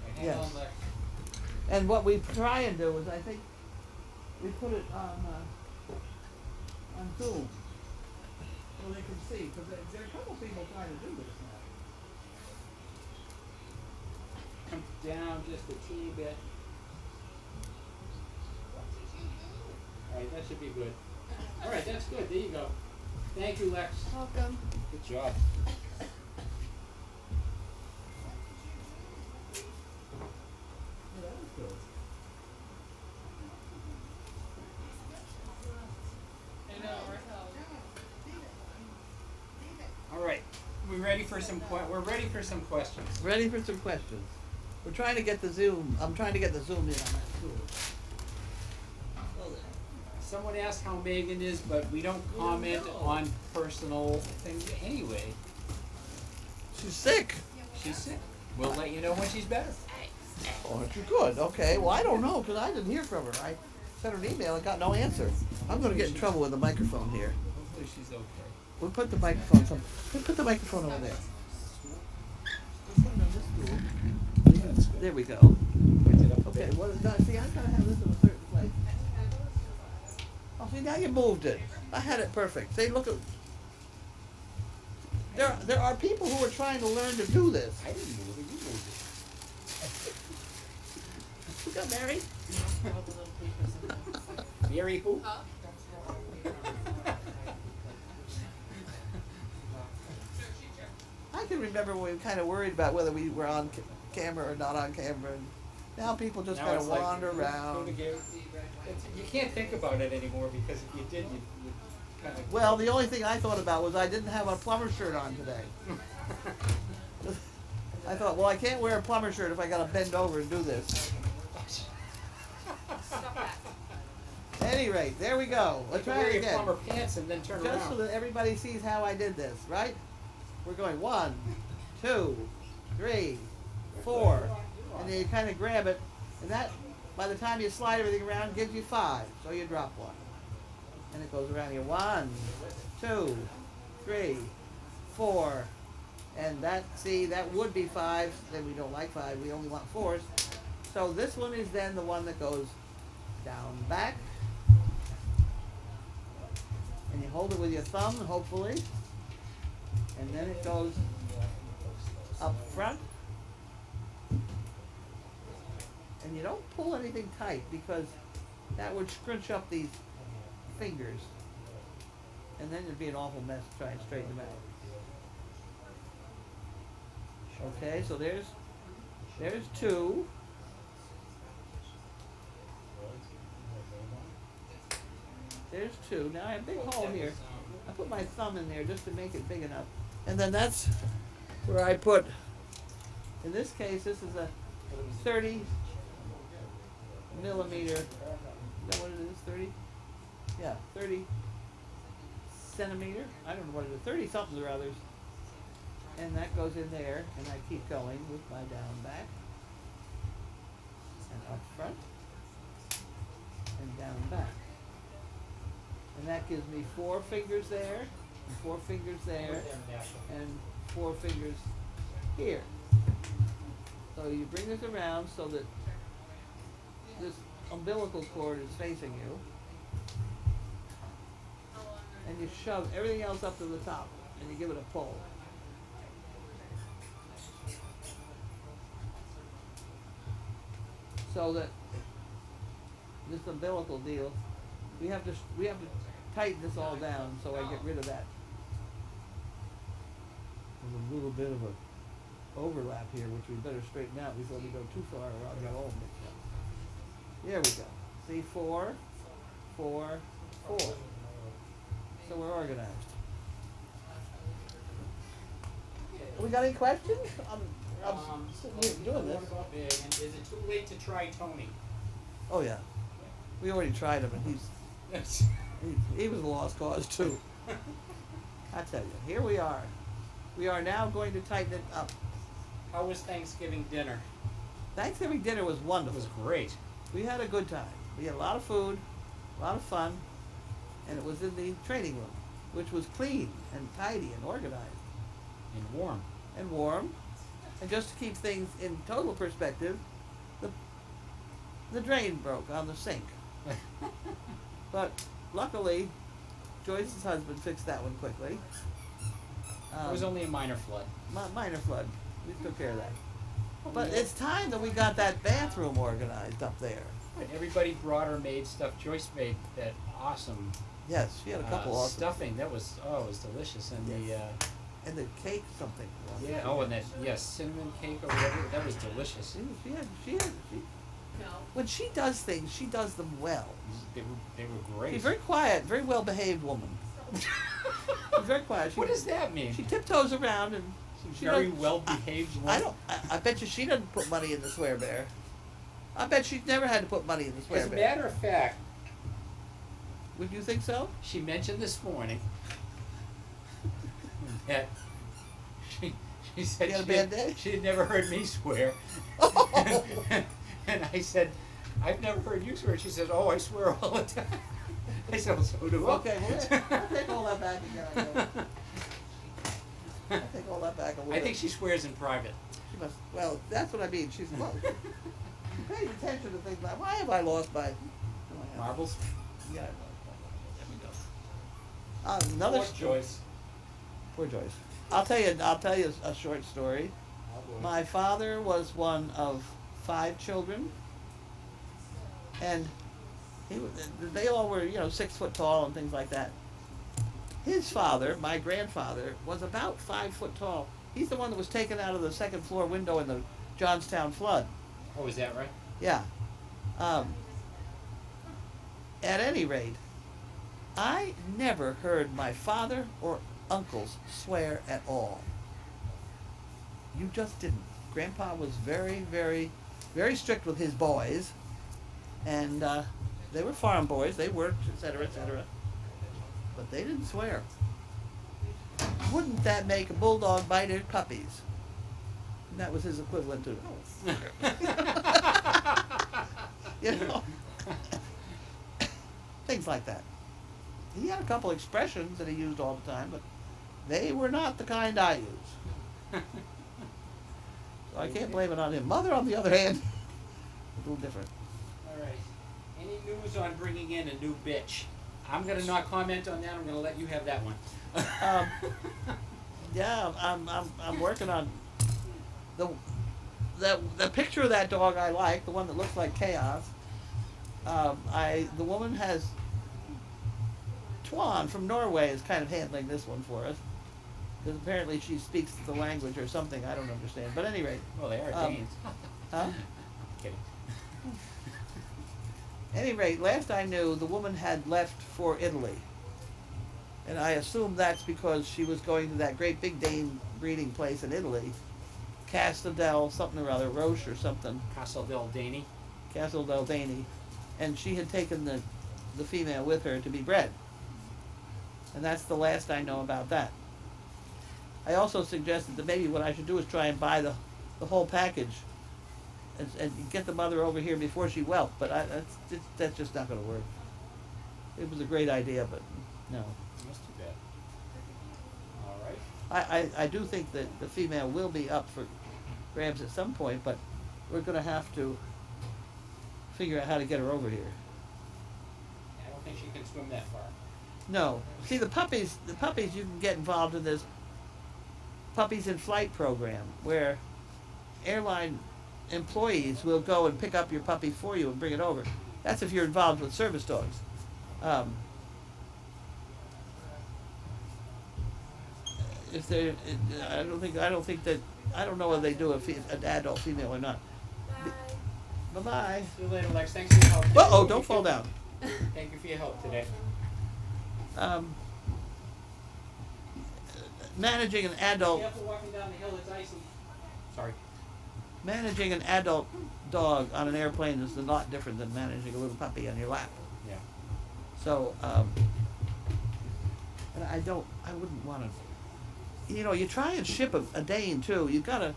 All right, hang Yes. on, Lex. And what we try and do is, I think, we put it on Zoom so they can see, because there are a couple people trying to do this now. Come down just a teeny bit. All right, that should be good. All right, that's good. There you go. Thank you, Lex. Welcome. Good job. Yeah, that was good. I know, Raquel. All right, we're ready for some questions. Ready for some questions. We're trying to get the Zoom. I'm trying to get the Zoom in on that tool. Someone asked how Megan is, but we don't comment on personal things anyway. She's sick. She's sick. We'll let you know when she's better. Oh, aren't you good? Okay. Well, I don't know because I didn't hear from her. I sent her an email and got no answer. I'm going to get in trouble with the microphone here. Hopefully she's okay. We'll put the microphone. We'll put the microphone over there. We'll put it on this stool. There we go. Point it up a Okay. bit. Well, see, I gotta have this in a certain place. Oh, see, now you moved it. I had it perfect. See, look at. There are people who are trying to learn to do this. I didn't move it. You moved You got married? it. Mary who? Huh? I can remember when we were kind of worried about whether we were on camera or not on camera. And now people just Now kind it's of like, wander around. You can't think about it anymore because if you did, you'd kind of. Well, the only thing I thought about was I didn't have a plumber shirt on today. I thought, well, I can't wear a plumber shirt if I gotta bend over and do this. Stop that. At any rate, there we go. Let's try wear it your again. plumber pants and then turn Just so around. that everybody sees how I did this, right? We're going 1, 2, 3, 4, and then you kind of grab it, and that, by the time you slide everything around, gives you 5. So you drop 1, and it goes around here. 1, 2, 3, 4, and that. See, that would be 5. Then we don't like 5. We only want 4s. So this one is then the one that goes down back. And you hold it with your thumb, hopefully. And then it goes up front. And you don't pull anything tight because that would scrunch up these fingers. And then it'd be an awful mess to try and straighten them out. Okay, so there's 2. There's 2. Now I have a big hole here. I put my thumb in there just to make it big enough. And then that's where I put, in this case, this is a 30 millimeter. Is that what it is? 30? Yeah, 30 centimeter. I don't know what it is. 30 something or others. And that goes in there, and I keep going with my down back. And up front. And down back. And that gives me 4 fingers there, and 4 fingers there, and 4 fingers here. So you bring this around so that this umbilical cord is facing you, and you shove everything else up to the top, and you give it a pull. So that this umbilical deal, we have to tighten this all down so I get rid of that. There's a little bit of a overlap here, which we better straighten out before we go too far, or I'll get all mixed up. There we go. See, 4, 4, 4. So we're organized. We got any questions? I'm sitting here doing this. And is it too late to try Tony? Oh yeah, we already tried him, and he was a lost cause too. I tell you, here we are. We are now going to tighten it up. How was Thanksgiving dinner? Thanksgiving dinner was It wonderful. was great. We had a good time. We had a lot of food, a lot of fun, and it was in the training room, which was clean and tidy and organized And warm. and warm. And just to keep things in total perspective, the drain broke on the sink. But luckily, Joyce's husband fixed that one quickly. It was only a minor flood. Minor flood. We took care of that. But it's time that we got that bathroom organized up there. And everybody brought or made stuff. Joyce made that awesome Yes, she had a couple awesome stuffing. That was it was delicious. And and the cake something. and that cinnamon cake or whatever. That was delicious. When she does things, she does them well. They were great. She's a very quiet, very well behaved woman. She's very quiet. What does that mean? She tiptoes around and she Very doesn't- well behaved woman. I don't. I bet you she doesn't put money in the swear bear. I bet she's never had to put money in the swear As a bear. matter of fact, Would you think so? she mentioned this morning that she said You had a she bad day? she had never heard me swear. And I said, I've never heard you swear. She says, oh, I swear all the time. I said, well, so do I. Okay, we'll take all that back again. I'll take all that back a little I think bit. she swears in private. She must. Well, that's what I mean. She's well. She pays attention to things like, why have I lost my Marbles? Yeah. There we go. Another Poor Joyce. Poor Joyce. I'll tell you a short story. My father was one of 5 children, and they all were 6 foot tall and things like that. His father, my grandfather, was about 5 foot tall. He's the one that was taken out of the second floor window in the Johnstown flood. Oh, is that right? Yeah. At any rate, I never heard my father or uncles swear at all. You just didn't. Grandpa was very, very, very strict with his boys, and they were farm boys. They worked, etc., etc. But they didn't swear. Wouldn't that make a bulldog bite his puppies? And that was his equivalent to things like that. He had a couple expressions that he used all the time, but they were not the kind I use. So I can't blame it on him. Mother, on the other hand, a little different. All right. Any news on bringing in a new bitch? I'm gonna not comment on that. I'm gonna let you have that one. Yeah, I'm working on the picture of that dog I like, the one that looks like Chaos. The woman has Tuan from Norway is kind of handling this one for us, because apparently she speaks the language or something I don't understand. But at any rate, Well, they are Danes. huh? Kidding. Any rate, last I knew, the woman had left for Italy. And I assume that's because she was going to that great big Dane breeding place in Italy, Castel del something or other, Roche or something, Castle del Dani. Castel del Dani, and she had taken the female with her to be bred. And that's the last I know about that. I also suggested that maybe what I should do is try and buy the whole package and get the mother over here before she whelped, but that's just not going to work. it was a great idea, but no. That's too bad. All right. I do think that the female will be up for grabs at some point, but we're gonna have to figure out how to get her over here. I don't think she can swim that far. No. See, the puppies, you can get involved in this puppies in flight program where airline employees will go and pick up your puppy for you and bring it over. That's if you're involved with service dogs. If they're, I don't know whether they do an adult female or not. Bye bye. See you later, Lex. Thanks for your help. Uh-oh, don't fall down. Thank you for your help today. Managing an adult Careful walking down the hill, it's icy. Sorry. managing an adult dog on an airplane is a lot different than managing a little puppy on your lap. Yeah. So, and I wouldn't want to. You know, you try and ship a Dane too. You gotta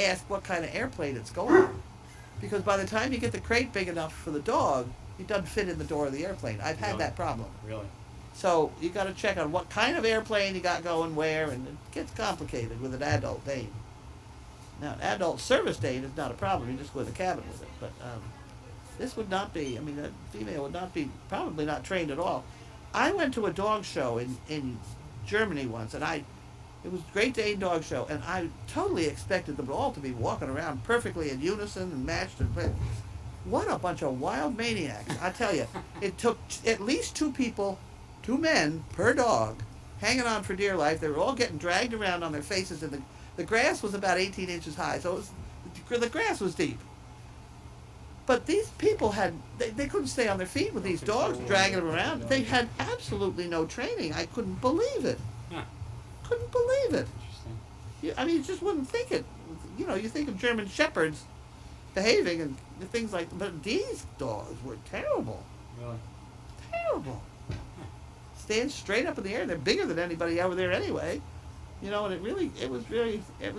ask what kind of airplane it's going on, because by the time you get the crate big enough for the dog, it doesn't fit in the door of the airplane. I've had Really? that problem. Really? So you got to check on what kind of airplane you got going where, and it gets complicated with an adult Dane. Now, an adult service Dane is not a problem. You just go in the cabin with it. But this would not be. I mean, that female would not be, probably not trained at all. I went to a dog show in Germany once, and it was a Great Dane dog show, and I totally expected them all to be walking around perfectly in unison and matched and played. What a bunch of wild maniacs! I tell you, it took at least two men per dog, hanging on for dear life. They were all getting dragged around on their faces, and the grass was about 18 inches high, so the grass was deep. But these people they couldn't stay on their feet with these dogs dragging them around. They had absolutely no training. I couldn't believe it. Huh. Couldn't believe it. Interesting. I mean, you just wouldn't think it. You know, you think of German Shepherds behaving and things like that, but these dogs were terrible. Really? Terrible. Stand straight up in the air. They're bigger than anybody over there anyway. You know, and it was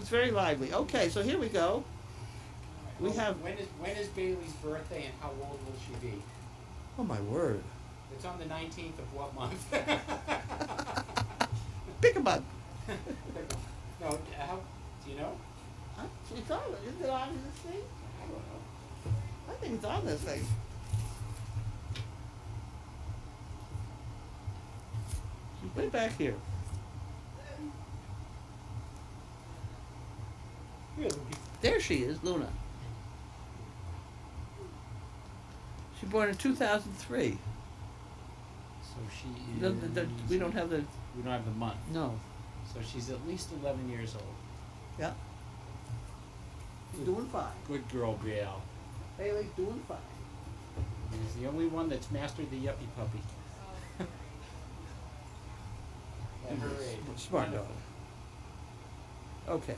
very lively. Okay, so here we go. We have. When is Bailey's birthday and how old will she be? Oh my word. It's on the 19th of what month? Pick a bug. No, how? Do you know? It's on. Is it on this thing? I don't know. I think it's on this thing. She's way back here. Really? There she is, Luna. She was born in 2003. So she The- is. we don't have the. We don't have the month. No. So she's at least 11 years old. Yeah. She's doing fine. Good girl, Gail. Bailey's doing fine. He's the only one that's mastered the yuppie puppy. At her age. Smart dog. Okay.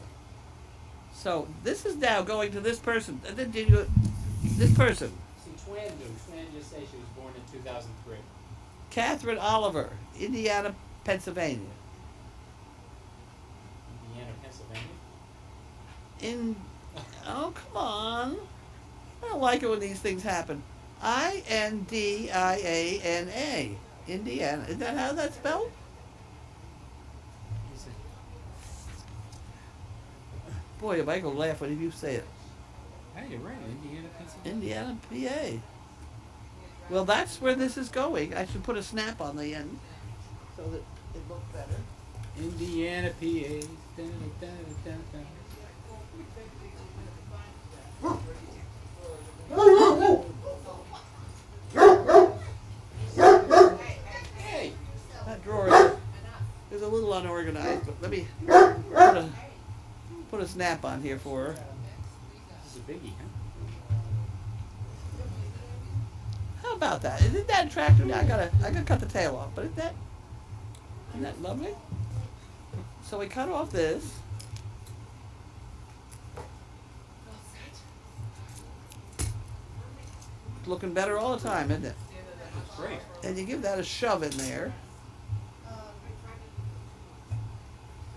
So this is now going to this person. This person, See, Twan knew. Twan just said she was born in 2003. Catherine Oliver, Indiana, Pennsylvania. Indiana, Pennsylvania. Oh, come on. I don't like it when these things happen. Indiana. Indiana. Is that how that's spelled? Is it- Boy, you might go laugh when you say it. Hey, you're right. Indiana, Pennsylvania. Indiana, PA. Well, that's where this is going. I should put a snap on the end so that it looks better. Indiana, PA. Da, da, da, da, da. Hey! That drawer is a little unorganized, but let me put a snap on here for her. This is a biggie, huh? How about that? Isn't that attractive? Now I gotta cut the tail off, but isn't that lovely? So we cut off this. It's looking better all the time, isn't it? That's great. And you give that a shove in there.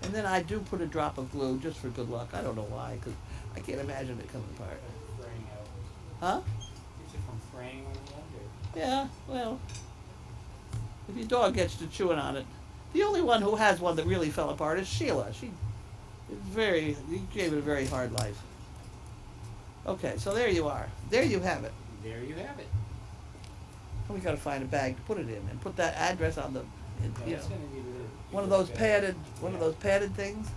And then I do put a drop of glue just for good luck. I don't know why, because I can't imagine it coming apart. Fraying out. Huh? Is it from fraying on the end? Or? Yeah, well, if your dog gets to chewing on it, the only one who has one that really fell apart is Sheila. She gave it a very hard life. Okay, so there you are. There you have it. There you have it. We gotta find a bag to put it in and put that address on the, you know, That's gonna be the. one of those padded things.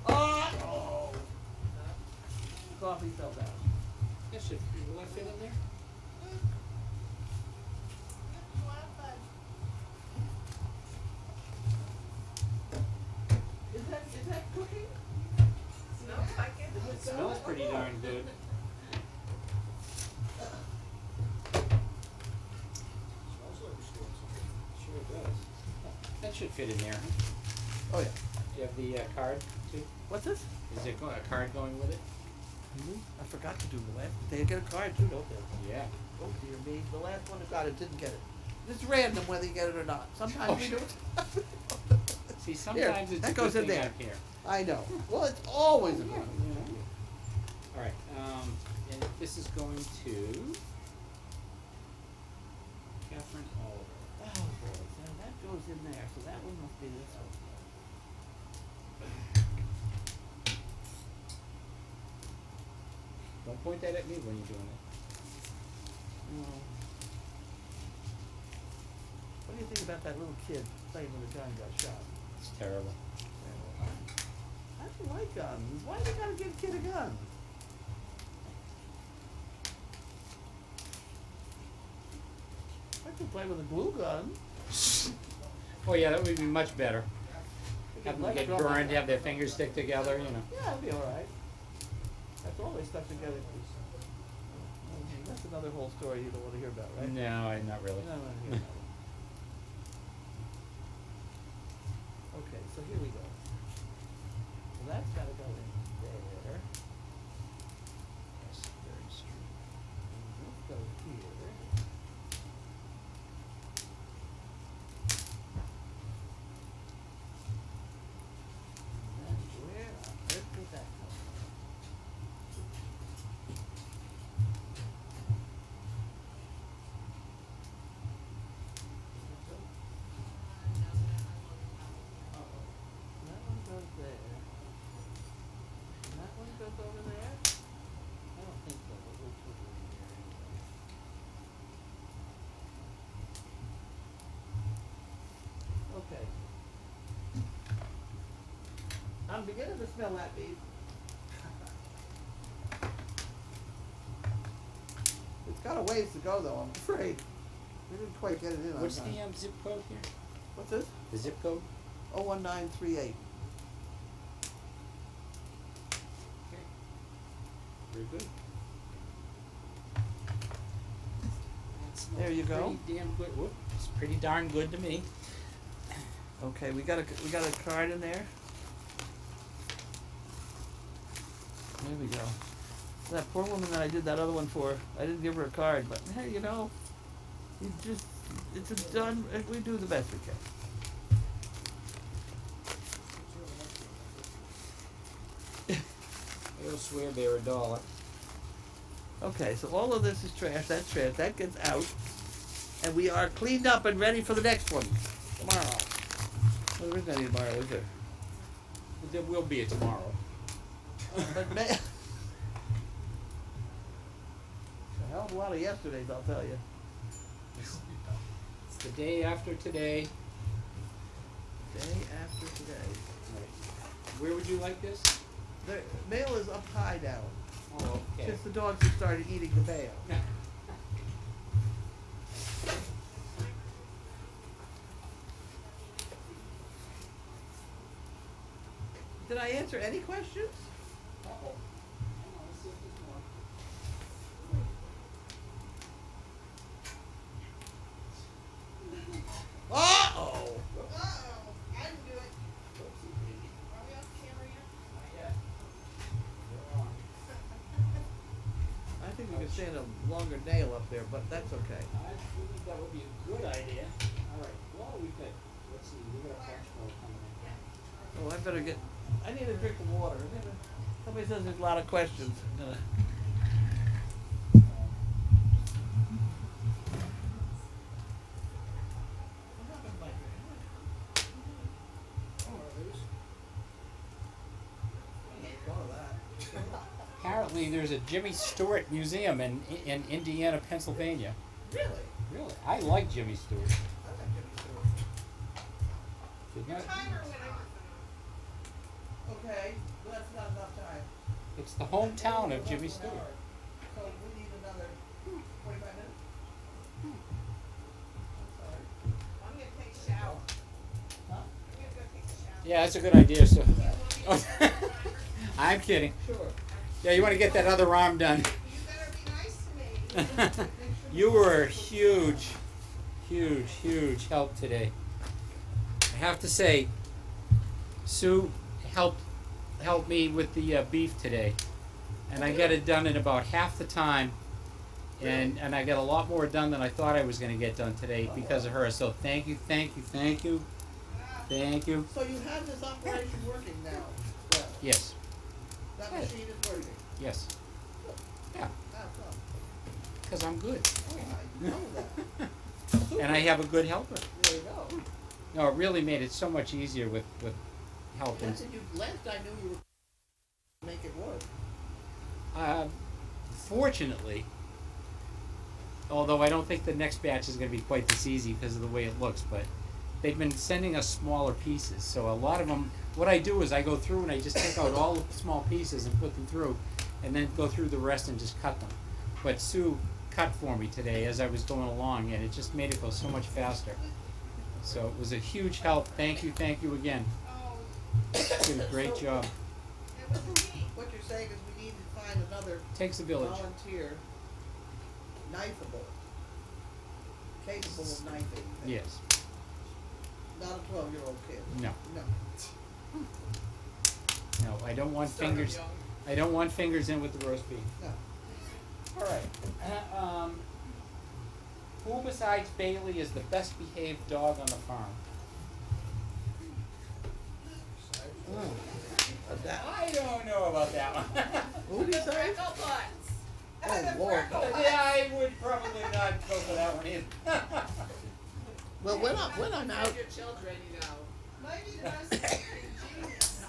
Oh! Coffee fell down. That should, will that fit in there? Is that cooking? Smells like it. It smells pretty darn good. Smells like it's doing something. Sure does. That should fit in there, huh? Oh yeah. Do you have the card too? What's this? Is there a card going with it? I forgot to do the last. They get a card too, don't they? Yeah. Oh dear me, the last one who got it didn't get it. It's random whether you get it or not. Sometimes we do it. See, sometimes it's that a goes good in thing there. I'm here. I know. Well, it's always a Yeah, good one. you know. All right, and this is going to Catherine Oliver. Oh boy, so that goes in there. So that one must be this one. Don't point that at me when you're doing it. No. What do you think about that little kid playing when the gun got shot? It's terrible. I don't like guns. Why do you gotta give a kid a gun? I could play with a glue gun. Oh yeah, that would be much better. Have them Like get drum- burned, have their fingers stick together, you know. Yeah, it'll be all right. That's always stuck together. That's another whole story you don't want to hear about, right? No, not really. You don't want to hear about it. Okay, so here we go. So that's got to go in there. Yes, very straight. And this goes here. And then where on earth did that come from? That one goes there. And that one goes over there? I don't think so, but we'll put it in there anyway. Okay. I'm beginning to smell that beef. It's got a ways to go though, I'm afraid. We didn't quite get it in on What's time. the zip code here? What's this? The zip code? 01938. Okay. Very good. That smells There you go. Pretty damn good. Whoop, it's pretty darn good to me. Okay, we got a card in there. There we go. That poor woman that I did that other one for, I didn't give her a card, but hey, you know, it's a done. We do the best we can. I'll swear they're $1. Okay, so all of this is trash. That's trash. That gets out, and we are cleaned up and ready for the next one tomorrow. Well, there isn't any tomorrow, is there? But there will be a tomorrow. But a hell of a lot of yesterdays, I'll tell you. It's the day after today. Day after today. Right. Where would you like this? The mail is up high now. Oh, okay. Just the dogs have started eating the mail. Did I answer any questions? Uh-oh. Hang on, let's see if there's more. Uh-oh! Uh-oh, I didn't do it. Are we off camera yet? Not yet. They're on. I think we could stand a longer nail up there, but that's okay. I believe that idea. All right. Well, we could. Let's see. We got a bunch more coming in. Oh, I better get, I need a drink of water. Somebody says there's a lot of questions. Apparently, there's a Jimmy Stewart Museum in Indiana, Pennsylvania. Really? Really? I like Jimmy Stewart. Did Your not- timer went off. Okay, well, that's not enough time. It's the hometown of Jimmy Stewart. So we need another 45 minutes? I'm gonna take a shower. Huh? I'm gonna go take a shower. Yeah, that's a good idea. So, You want me to take a timer? I'm kidding. Sure. Yeah, you want to get that other arm done. You better be nice to me. Make sure You were a huge help today. I have to say, Sue helped me with the beef today, and I got it done in about half the time, and I got a lot more done than I thought I was going to get done today because of her. So thank you. So you have this operation working now? Well, Yes, that machine is working? yes. Yeah, How come? because I'm good, Oh, I know that. and I have a good helper. There you go. No, it really made it so much easier with helping. Last I knew you were make it work. Fortunately, although I don't think the next batch is going to be quite this easy because of the way it looks, but they've been sending us smaller pieces. So a lot of them, what I do is I go through and I just take out all the small pieces and put them through, and then go through the rest and just cut them. But Sue cut for me today as I was going along, and it just made it go so much faster. So it was a huge help. Thank you again. Oh, You did a great job. it was me. What you're saying is we need to find another Takes a village. volunteer, knifeable, capable of knifing. Yes. Not a 12-year-old kid. No. No. No, I don't want Start fingers. young. I don't want fingers in with the roast beef. No. All right. Who besides Bailey is the best behaved dog on the farm? I don't know about that one. Who do you say? Freckle butts. Oh, Lord. Yeah, I would probably not go for that one either. Well, when I'm out, Your children, you know. Maybe the most genius.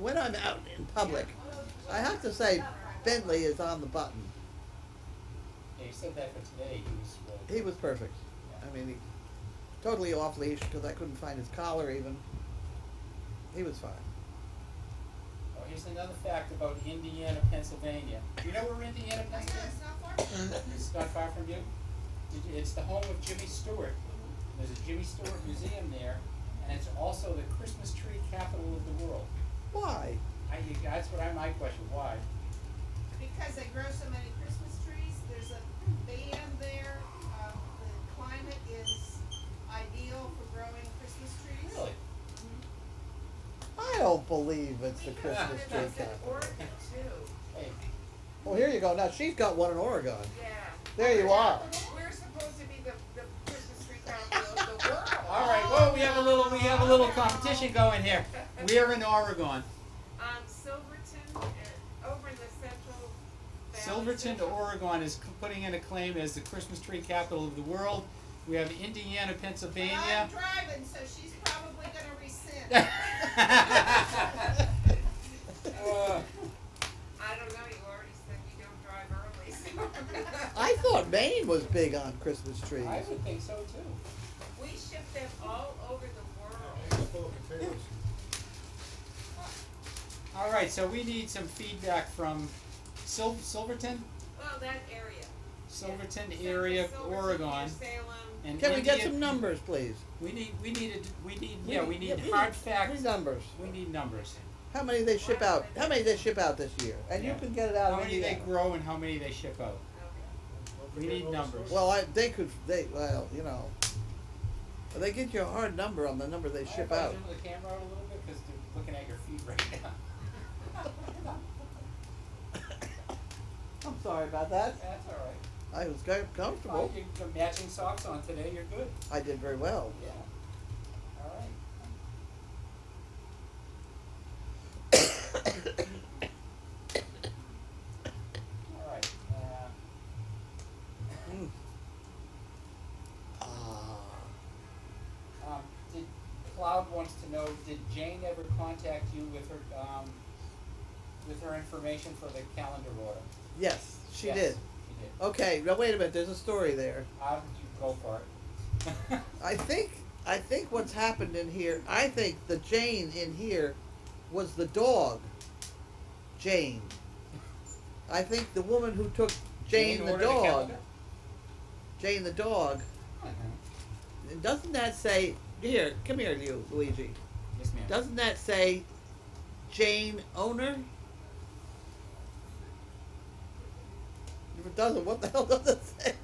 when I'm out in public, I have to say Bentley is on the button. Yeah, you said that for today. He was really He was perfect. I mean, he totally off leash because I couldn't find his collar even. He was fine. Oh, here's another fact about Indiana, Pennsylvania. Do you know where Indiana, I know, Pennsylvania? it's not far from me. It's not far from you. It's the home of Jimmy Stewart. There's a Jimmy Stewart museum there, and it's also the Christmas tree capital of the world. Why? That's my question. Why? Because they grow so many Christmas trees. There's a band there. The climate is ideal for growing Christmas trees. Really? I don't believe it's the Christmas tree That's in capital. Oregon too. Hey, Well, here you go. Now she's got one in Oregon. Yeah. There you are. We're supposed to be the Christmas tree capital of the world. all right. Well, we have a little competition going here. We're in Oregon. Silverton, over in the central valley. Silverton, Oregon is putting in a claim as the Christmas tree capital of the world. We have Indiana, But Pennsylvania. I'm driving, so she's probably gonna rescind. I don't know, you already said you don't drive early, so. I thought Maine was big on Christmas trees. I would think so too. We ship them all over the world. It's full of potatoes. All right, so we need some feedback from Silverton, Well, that area. Silverton Central area, Silverton, Oregon, near Salem. and Can we get Indiana- some numbers, please? We need We hard need facts. numbers. We need numbers. How many they ship out? How many they ship out this year? And Yeah. you can get it out How of many they Indiana. grow and how many they ship out. We need numbers. Well, well, you know, they get you a hard number on the number they ship out. Zoom the camera out a little bit because they're looking at your feet right now. I'm sorry about that. That's all right. I was comfortable. Well, you're matching socks on today, you're good. I did very well. Yeah. All right. All right. Mm. Ah. Did Cloud wants to know, did Jane ever contact you with her information for the calendar order? Yes, she Yes, did. She did. Okay, now wait a minute, there's a story there. How did you go for it? I think what's happened in here, I think the Jane in here was the dog. Jane. I think the woman who took Jane the ordered a dog. calendar? Jane the dog. And doesn't that say, here, come here, you, Luigi. Yes, ma'am. Doesn't that say Jane owner? If it doesn't, what the hell does it say?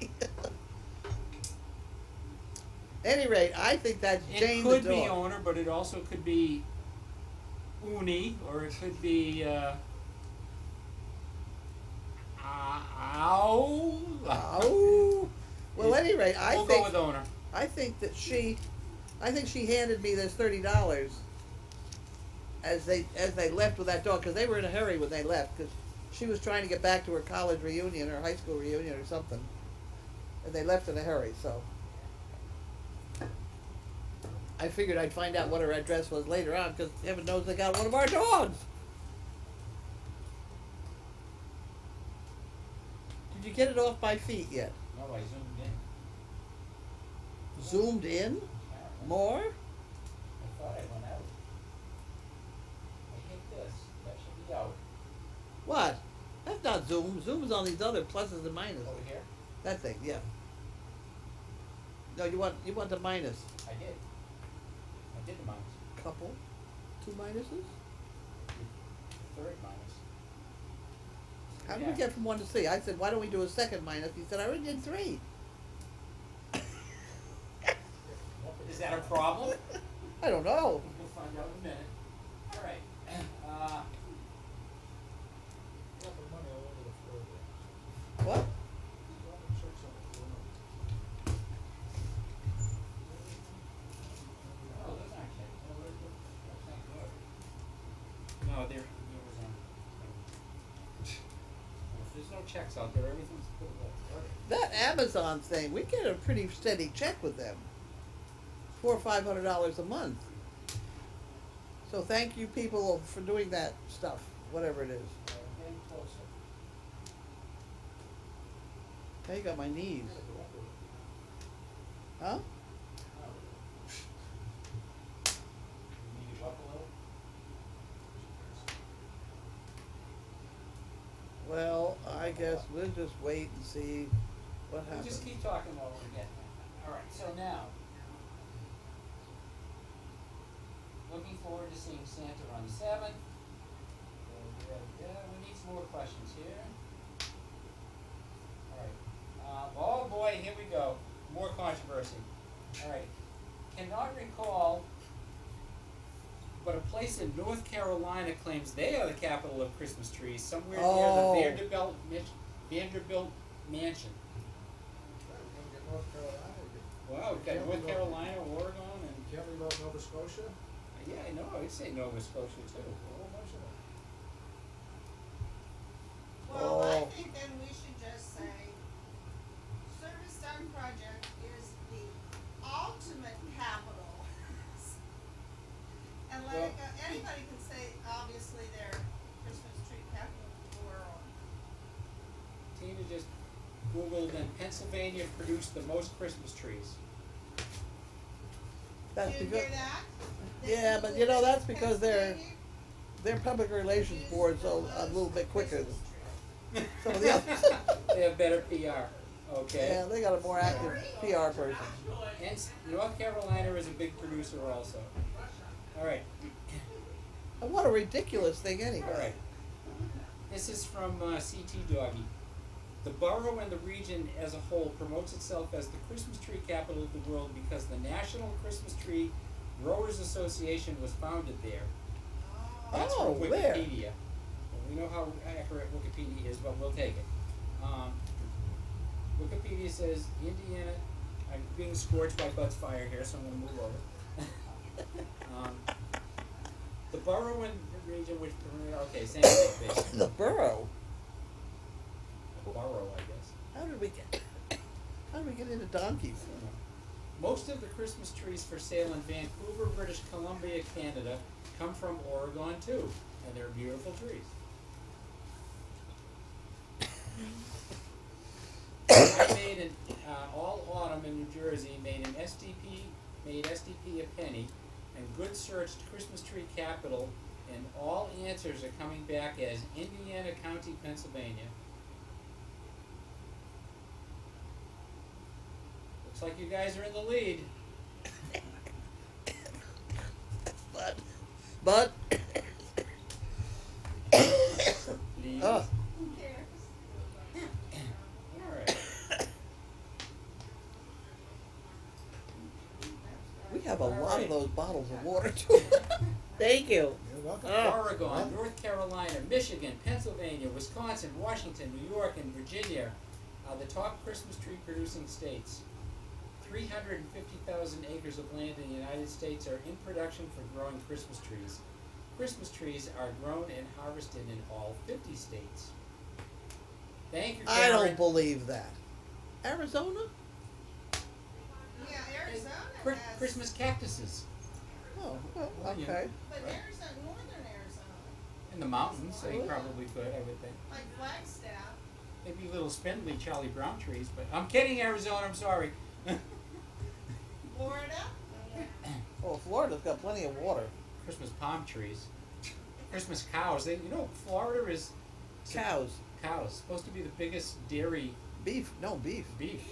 Any rate, I think that's Jane It the could dog. be owner, but it also could be Uni, or it could be Ow. Oh. Well, at any rate, I We'll think go with owner. I think she handed me this $30 as they left with that dog, because they were in a hurry when they left, because she was trying to get back to her college reunion or high school reunion or something, and they left in a hurry. So I figured I'd find out what her address was later on, because heaven knows they got one of our dogs. Did you get it off my feet yet? No, I zoomed in. Zoomed in? More? I thought I went out. I hit this. That should be out. What? That's not Zoom. Zoom is on these other pluses and minuses. Over here? That thing, yeah. No, you want the minus. I did. I did the minus. Couple. 2 minuses? Third minus. How did Yeah. we get from 1 to 3? I said, why don't we do a second minus? He said, I already did 3. Is that a problem? I don't know. We'll find out in a minute. All right. Dropping money all over the floor there. What? Dropping checks on the floor. Oh, those aren't checks. Oh, those look- that's not good. No, there was if there's no checks out there, everything's good. That Amazon thing, we get a pretty steady check with them. $400 or $500 a month. So thank you people for doing that stuff, whatever it is. Getting closer. Now you got my knees. Huh? Need you up a little? Well, I guess we'll just wait and see what We'll happens. just keep talking while we're getting there. All right, so now, looking forward to seeing Santa on the 7th. We need some more questions here. All right. Oh boy, here we go. More controversy. All right. Cannot recall, but a place in North Carolina claims they are the capital of Christmas trees, somewhere Oh. near the Vanderbilt Mansion. We're gonna get North Carolina, Wow, we've got Can't North leave out- Carolina, Oregon, and can't leave out Nova Scotia? yeah, I know. I'd say Nova Scotia too. A whole bunch of them. Well, I Oh. think then we should just say, Service Done Project is the ultimate capital. And let it go, anybody can say, obviously, they're Christmas tree capital of the world. Tina just Googled and Pennsylvania produced the most Christmas trees. That's Did you because hear that? Yeah, but you know, that's because their public relations board's a little bit quicker than some of the others. They have better PR. Okay. Yeah, they got a more active PR person. And North Carolina is a big producer also. All right. And what a ridiculous thing anyway. All right. This is from CT Doggy. The borough and the region as a whole promotes itself as the Christmas tree capital of the world because the National Christmas Tree Growers Association was founded there. That's Oh, from where? Wikipedia. Well, we know how accurate Wikipedia is, but we'll take it. Wikipedia says Indiana. I'm being scorched by Bud's fire here, so I'm going to move over. The borough and region which okay, same thing basically. The borough. Borough, I guess. How did we get into donkeys? Most of the Christmas trees for sale in Vancouver, British Columbia, Canada, come from Oregon too, and they're beautiful trees. I made an all autumn in New Jersey. Made SDP a penny, and good searched Christmas tree capital, and all answers are coming back as Indiana County, Pennsylvania. Looks like you guys are in the lead. But Lead. oh, Who cares? All right. we have a lot of those bottles of water too. Thank you. You're welcome. Oregon, North Carolina, Michigan, Pennsylvania, Wisconsin, Washington, New York, and Virginia are the top Christmas tree producing states. 350,000 acres of land in the United States are in production for growing Christmas trees. Christmas trees are grown and harvested in all 50 states. Thank you, I Karen. don't believe that. Arizona? Yeah, Arizona has, Christmas cactuses Oh, well, Well, yeah. okay. but Arizona, northern Arizona, in the mountains, so you probably could, I would think. like Flagstaff. Maybe little spindly Charlie Brown trees, but I'm kidding, Arizona, I'm sorry. Florida, Well, Florida's got plenty of water. Christmas palm trees. Christmas cows. Florida is Cows. cows. Supposed to be the biggest dairy Beef. No, beef. beef.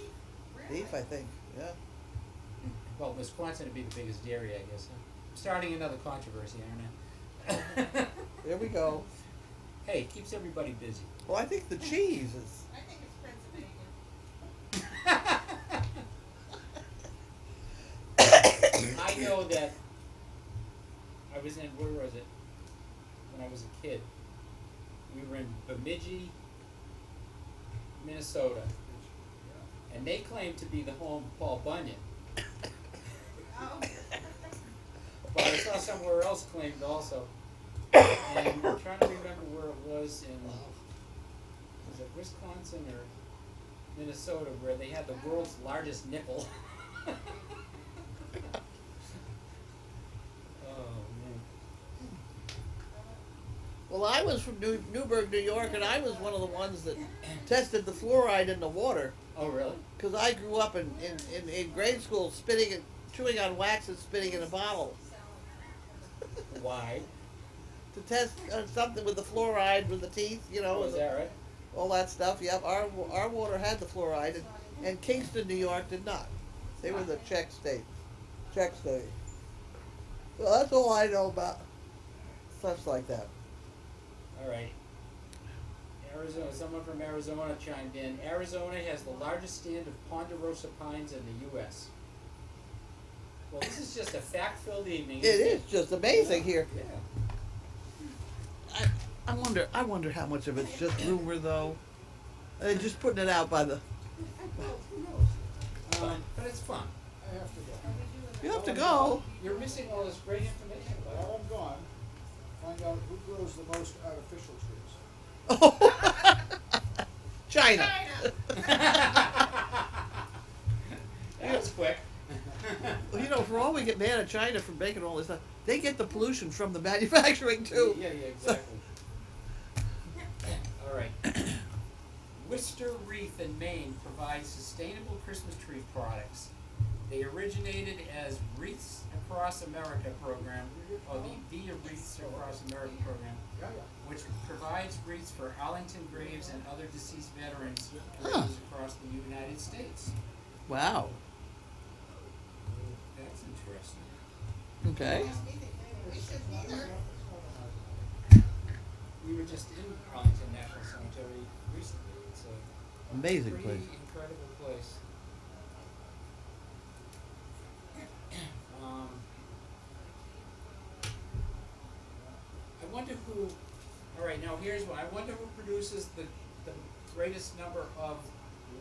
really? Beef, I think. Yeah. Well, Wisconsin would be the biggest dairy, I guess. Huh? I'm starting another controversy, aren't I? There we go. Hey, keeps everybody busy. Well, I think the cheese is. I think it's Pennsylvania. I know that I was in, where was it? When I was a kid. We were in Bemidji, Minnesota. And they claim to be the home of Paul Bunyan. Oh, But I saw somewhere else claimed also. And I'm trying to remember where it was it Wisconsin or Minnesota, where they had the world's largest nickel. Oh, man. Well, I was from Newburgh, New York, and I was one of the ones that tested the fluoride in the water. Oh, really? Because I grew up in grade school spitting and chewing on wax and spitting in a bottle Why? to test something with the fluoride with the teeth, Oh, is that right? all that stuff. Yep, our water had the fluoride, and Kingston, New York, did not. They were the Czech state. So that's all I know about stuff like that. All right. Arizona. Someone from Arizona chimed in. Arizona has the largest stand of ponderosa pines in the U.S. Well, this is just a fact-filled evening. It is just amazing here. Yeah. I wonder how much of it's just rumor though. They're just putting it out by the. Well, who knows? But it's fun. I have to go. You have to go. You're missing all this great information. While I'm gone, find out who grows the most artificial trees. China. That was quick. Well, you know, for all we get mad at China for making all this stuff, they get the pollution from the manufacturing too. Yeah, exactly. All right. Worcester Wreath in Maine provides sustainable Christmas tree products. They originated as Wreaths Across America program, or the Wreaths Across America program, Yeah. which provides wreaths for Arlington graves and other deceased veterans Huh. graves across the United States. Wow. That's interesting. Okay. We should be there. We were just in Arlington National Cemetery recently. It's a Amazing pretty place. incredible place. I wonder who. All right, now here's what I wonder who produces the greatest number of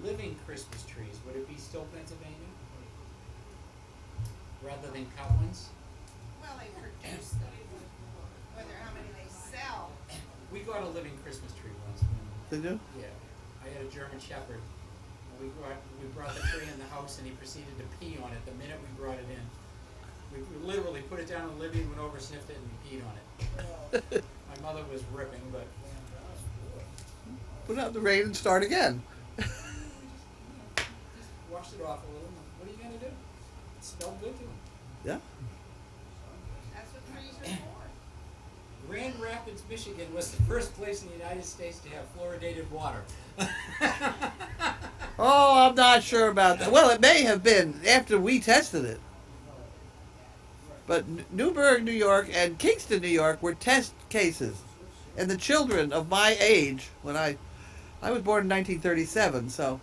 living Christmas trees, would it be still Pennsylvania? Rather than cut ones? Well, they produce them, whether how many they sell. We got a living Christmas tree once. Did you? Yeah, I had a German Shepherd. And we brought the tree in the house, and he proceeded to pee on it the minute we brought it in. We literally put it down in the living room, went over, sniffed it, and he peed on it. My mother was ripping, but Put out the rain and start again. washed it off a little. What are you gonna do? It smelled good to him. Yeah. That's what trees are for. Grand Rapids, Michigan was the first place in the United States to have fluoridated water. Oh, I'm not sure about that. Well, it may have been after we tested it. But Newburgh, New York, and Kingston, New York, were test cases, and the children of my age, when I was born in 1937, so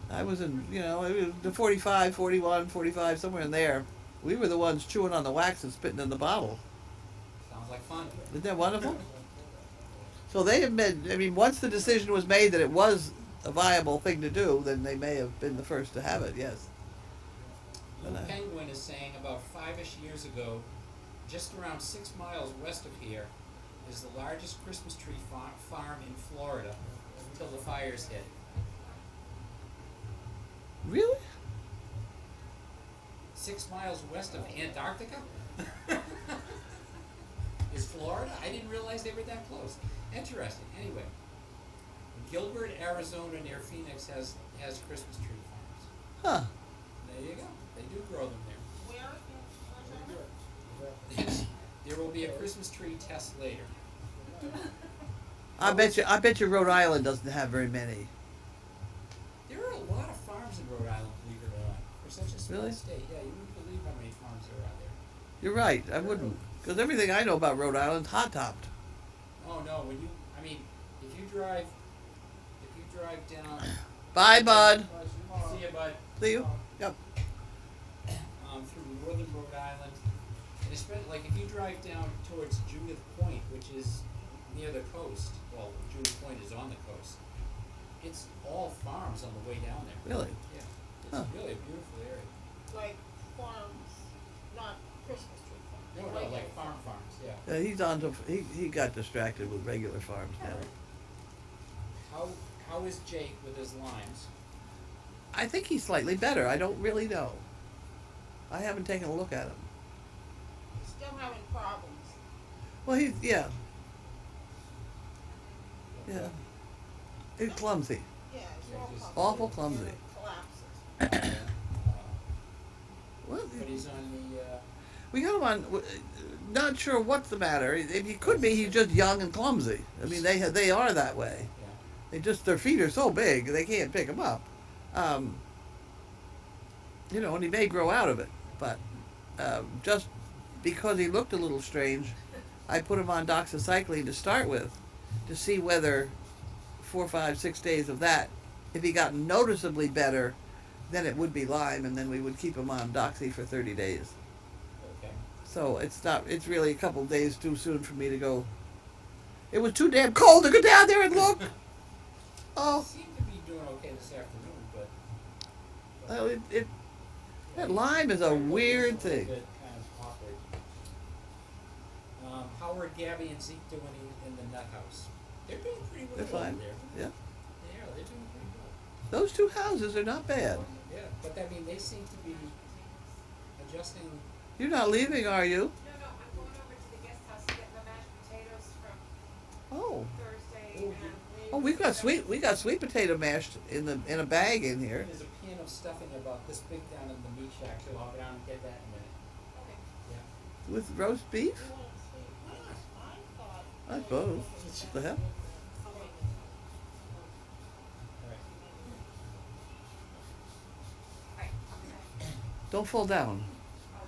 I was in, it was the 45, 41, 45, somewhere in there. We were the ones chewing on the wax and spitting in the bottle. Sounds like fun. Isn't that wonderful? So they have been, once the decision was made that it was a viable thing to do, then they may have been the first to have it, yes. Blue Penguin is saying about 5-ish years ago, just around 6 miles west of here, is the largest Christmas tree farm in Florida until the fires hit. Really? 6 miles west of Antarctica? Is Florida? I didn't realize they were that close. Interesting. Anyway, Gilbert, Arizona, near Phoenix, has Christmas tree farms. Huh. There you go. They do grow them there. Where? There will be a Christmas tree test later. I bet you Rhode Island doesn't have very many. There are a lot of farms in Rhode Island, believe it or not. For such a small Really? state, yeah, you wouldn't believe how many farms there are there. You're right, I wouldn't. Because everything I know about Rhode Island's hot topped. Oh no, if you drive down, Bye, bud. see you, bud. See you? Yep. Through northern Rhode Island, and especially like if you drive down towards Judith Point, which is near the coast. Well, Judith Point is on the coast. It's all farms on the way down there. Really? Yeah, it's Huh. really a beautiful area. Like farms, not Christmas tree farms. No, like farms, yeah. He's on to, he got distracted with regular farms now. How is Jake with his limes? I think he's slightly better. I don't really know. I haven't taken a look at him. Still having problems. Well, yeah. Yeah. He's clumsy. Yeah, it's Yeah, all just awful clumsy. Collapses. Well, But he's on the. we got him on. Not sure what's the matter. He could be he's just young and clumsy. I mean, they are that way. Yeah. Their feet are so big they can't pick him up. And he may grow out of it, but just because he looked a little strange, I put him on doxycycline to start with, to see whether 4, 5, 6 days of that, if he got noticeably better, then it would be Lyme, and then we would keep him on doxy for 30 days. Okay. So it's really a couple of days too soon for me to go. It was too damn cold to go down there and look. Oh, Seemed to be doing okay this afternoon, but. well, that Lyme is a weird thing. Kind of awkward. How are Gabby and Zeke doing in the nut house? They're doing pretty well. They're fine. Over there. Yeah, Yeah, they're doing pretty well. those 2 houses are not bad. Yeah, but they seem to be adjusting. You're not leaving, are you? No, I'm going over to the guest house to get the mashed potatoes from Oh, Thursday and oh, we got sweet potato mashed in a bag in here. There's a pan of stuffing about this big down in the meat shack, so I'll go down and get that in a minute. Yeah. With roast beef, I suppose. What the hell? All right. Don't fall down.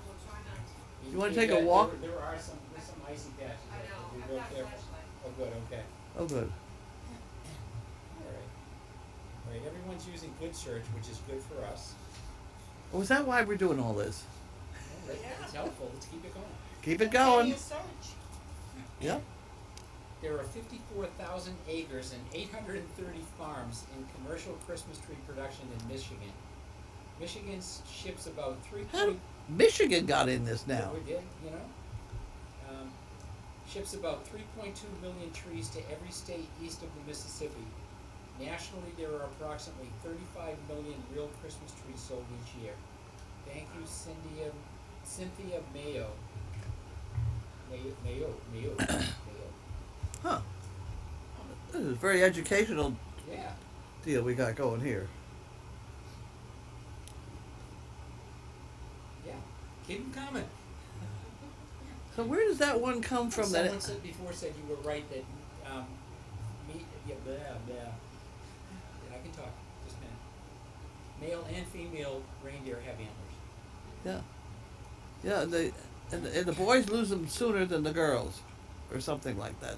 we'll try not to. You wanna take a walk? There's some icy patches. I there, know, so be I've real got a careful. flashlight. Oh, good, okay. Oh, good. All right, everyone's using Good Search, which is good for us. Oh, is that why we're doing all this? It's helpful, let's keep it going. Keep it going. Search. Yep. there are 54,000 acres and 830 farms in commercial Christmas tree production in Michigan. Michigan ships about 3. How Michigan got in this now? We did, you know. Ships about 3.2 million trees to every state east of the Mississippi. Nationally, there are approximately 35 million real Christmas trees sold each year. Thank you, Cynthia Mayo. Mayo. Huh. This is a very educational Yeah. deal we got going here. Yeah. Keep them coming. So where does that one come from? Someone That said before said you were right that blah blah. Yeah, I can talk. Just a minute. Male and female reindeer have antlers. yeah, and the boys lose them sooner than the girls, or something like that.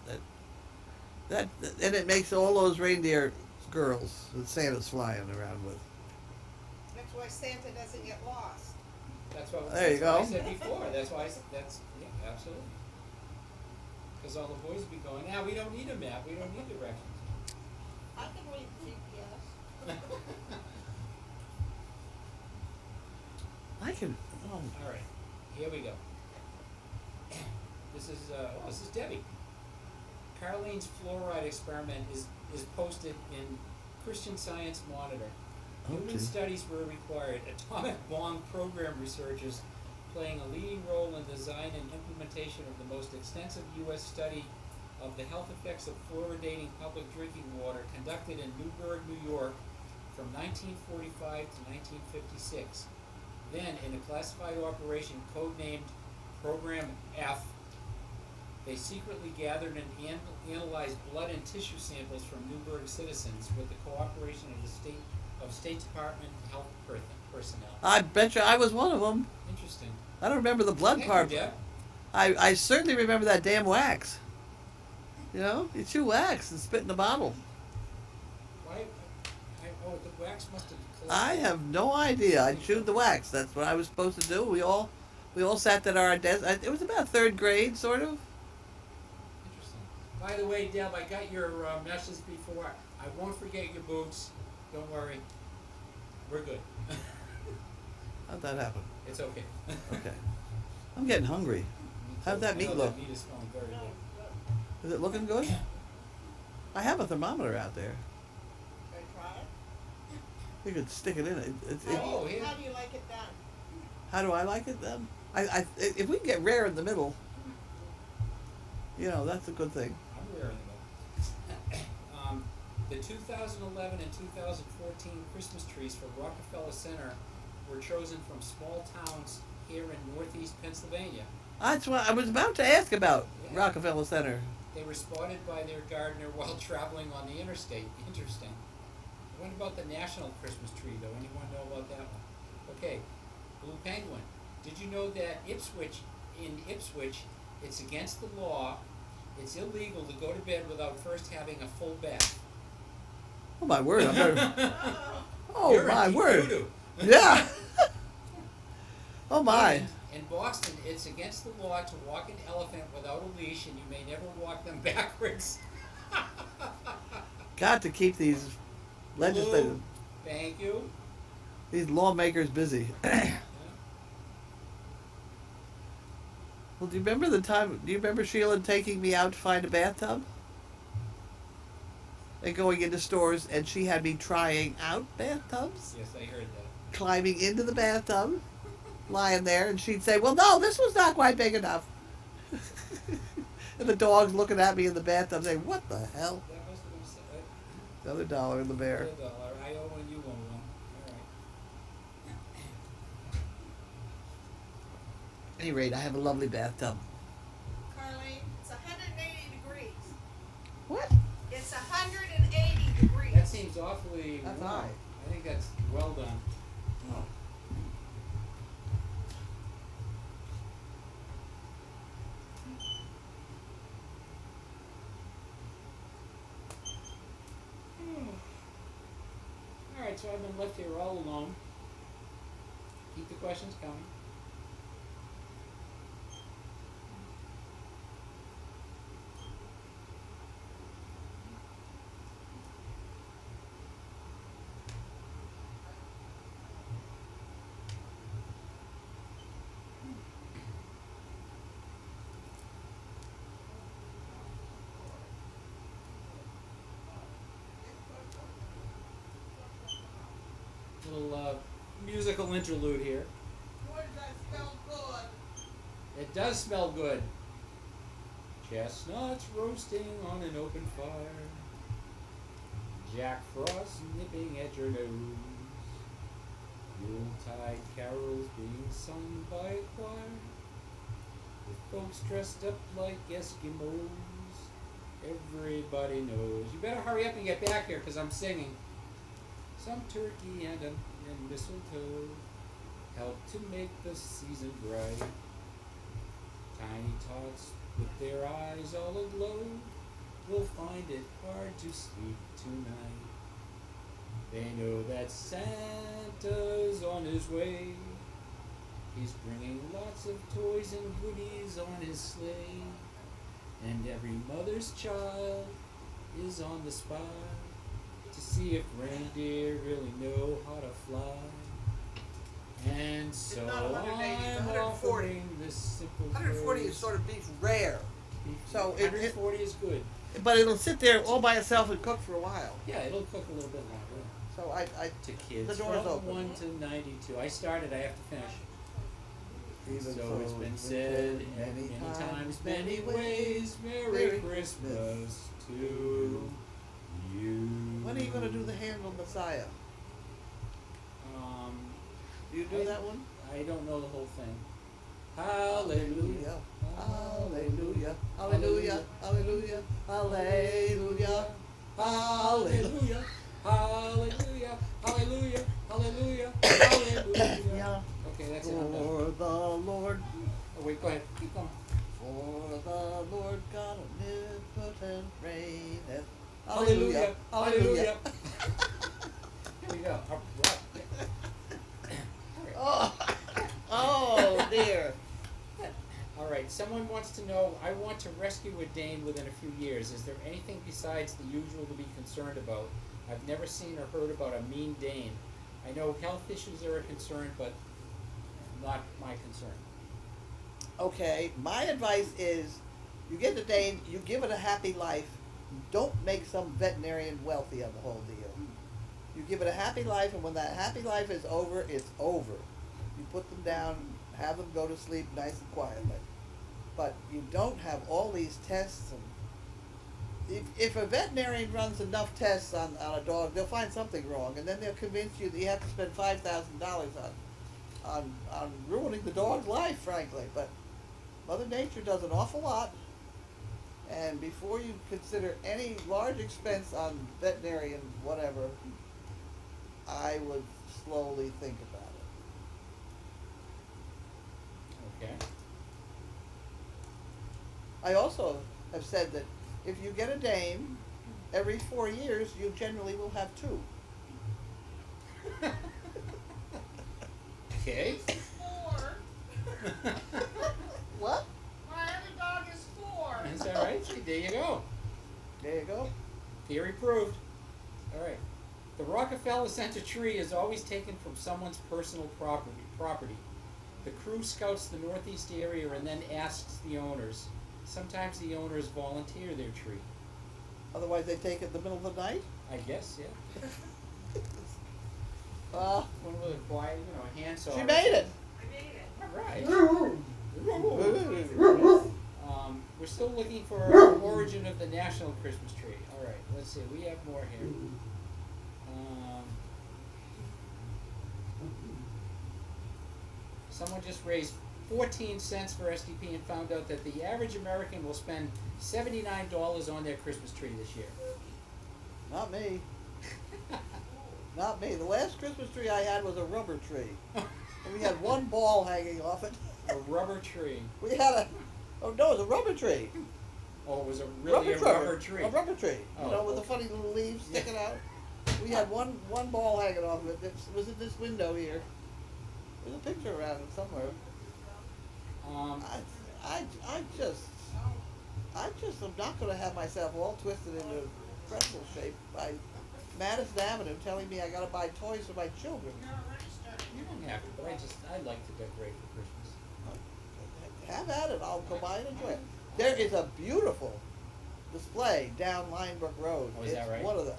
That and it makes all those reindeer girls that Santa's flying around with. That's why Santa doesn't get lost. That's what, There you that's what I go. said before. That's why I said yeah, absolutely. Because all the boys would be going, now we don't need a map, we don't need directions. I can read GPS. I can. Oh, All right, here we go. This is Debbie. Carlene's fluoride experiment is posted in Christian Science Monitor. Okay. Human studies were required. Atomic bomb program researchers playing a leading role in design and implementation of the most extensive U.S. study of the health effects of fluoridating public drinking water conducted in Newburgh, New York from 1945 to 1956. Then, in a classified operation codenamed Program F, they secretly gathered and analyzed blood and tissue samples from Newburgh citizens with the cooperation of the State Department health personnel. I bet you I was one of them. Interesting. I don't remember the blood Thank part. you, Deb. I certainly remember that damn wax. You know, you chew wax and spit in the bottle. Why? The wax must have. I have no idea. I chewed the wax. That's what I was supposed to do. We all sat at our desk. It was about third grade, sort of. Interesting. By the way, Deb, I got your message before. I won't forget your boots. Don't worry. We're good. How'd that happen? It's okay. Okay. I'm getting hungry. How's that meat look? Meat is smelling very good. Is it looking good? I have a thermometer out there. Should I try it? You could stick it in it. Oh, yeah. How do you like it done? How do I like it then? If we can get rare in the middle, you know, that's a good thing. I'm rare in the middle. The 2011 and 2014 Christmas trees for Rockefeller Center were chosen from small towns here in northeast Pennsylvania. That's what I was about to ask about. Yeah. Rockefeller Center. They were spotted by their gardener while traveling on the interstate. Interesting. What about the national Christmas tree, though? Anyone know about that one? Okay, Blue Penguin. Did you know that in Ipswich, it's against the law, it's illegal to go to bed without first having a full bath? Oh my word! I'm better. Oh You're my in deep word! doo-doo. Yeah. Oh my! In Boston, it's against the law to walk an elephant without a leash, and you may never walk them backwards. Got to keep these legislators, Blue. Thank you. these lawmakers busy. Yeah. Well, do you remember the time? Do you remember Sheila taking me out to find a bathtub? And going into stores, and she had me trying out bathtubs, Yes, I heard that. climbing into the bathtub, lying there, and she'd say, "Well, no, this was not quite big enough." And the dog's looking at me in the bathtub, saying, "What the hell?" That must have been said. Another dollar in the bear. $1. I owe one, you owe one. All right. At any rate, I have a lovely bathtub. Carlene, it's 180 degrees. What? It's 180 degrees. That seems awfully That's warm. high. I think that's well done. Oh. All right, so I've been left here all alone. Keep the questions coming. musical interlude here. Boy, does that smell good. It does smell good. Chestnuts roasting on an open fire. Jack Frost nipping at your nose. Yuletide carols being sung by a choir. With folks dressed up like Eskimos. Everybody knows. You better hurry up and get back here, 'cause I'm singing. Some turkey and mistletoe help to make the season bright. Tiny tots with their eyes all aglow will find it hard to sleep tonight. They know that Santa's on his way. He's bringing lots of toys and goodies on his sleigh. And every mother's child is on the spy to see if reindeer really know how to fly. And so not 180, it's I'm 140. offering this simple 140 is phrase. sort of beef rare, so it- 140 is good. but it'll sit there all by itself and cook for a while. Yeah, it'll cook a little bit longer. So I To kids The door's from open. 1 to 92. I started, I have to finish. Even So it's been said many times, many ways, Merry Merry Christmas to you. When are you going to do the Handel Messiah? Do you do that one? I don't know the whole thing. Hallelujah. Hallelujah. Hallelujah. Hallelujah. Hallelujah. Hallelujah. Hallelujah. Hallelujah. Hallelujah. Hallelujah. Yeah. Okay, that's it. I'm done. For the Lord, Oh, wait, go ahead. Keep going. for the Lord God omnipotent reigneth. Hallelujah. Hallelujah. Here we go. All right. Oh, oh dear. All right. Someone wants to know, I want to rescue a Dane within a few years. Is there anything besides the usual to be concerned about? I've never seen or heard about a mean Dane. I know health issues are a concern, but not my concern. Okay, my advice is, you get the Dane, you give it a happy life. Don't make some veterinarian wealthy on the whole deal. You give it a happy life, and when that happy life is over, it's over. You put them down, have them go to sleep nice and quietly. But you don't have all these tests. And if a veterinarian runs enough tests on a dog, they'll find something wrong, and then they'll convince you that you have to spend $5,000 on ruining the dog's life, frankly. But Mother Nature does an awful lot, and before you consider any large expense on veterinarian whatever, I would slowly think about it. Okay. I also have said that if you get a Dane, every 4 years you generally will have 2. Okay. It's 4. What? My other dog is 4. That's all right. See, there you go. There you go. Theory proved. All right. The Rockefeller Center tree is always taken from someone's personal property. The crew scouts the northeast area and then asks the owners. Sometimes the owners volunteer their tree. Otherwise they take it in the middle of the night. I guess, yeah. Uh, One with a quiet, a handsaw. she made it. I made it. All right. We're still looking for the origin of the national Christmas tree. All right, let's see. We have more here. Someone just raised 14 cents for SDP and found out that the average American will spend $79 on their Christmas tree this year. Not me. Not me. The last Christmas tree I had was a rubber tree. And we had one ball hanging off it. A rubber tree. We had oh no, it was a rubber tree. Oh, it was a really rubber tree. A rubber tree. Oh, You know, with the okay. funny little leaves Yeah. sticking out. We had one ball hanging off of it. It was in this window here. There's a picture around it somewhere. I just am not going to have myself all twisted into pretzel shape by Madison Avenue telling me I got to buy toys for my children. You don't have to, but I like to decorate for Christmas. Have at it. I'll go by and enjoy it. There is a beautiful display down Linebrook Road. Oh, is that It's right? one of the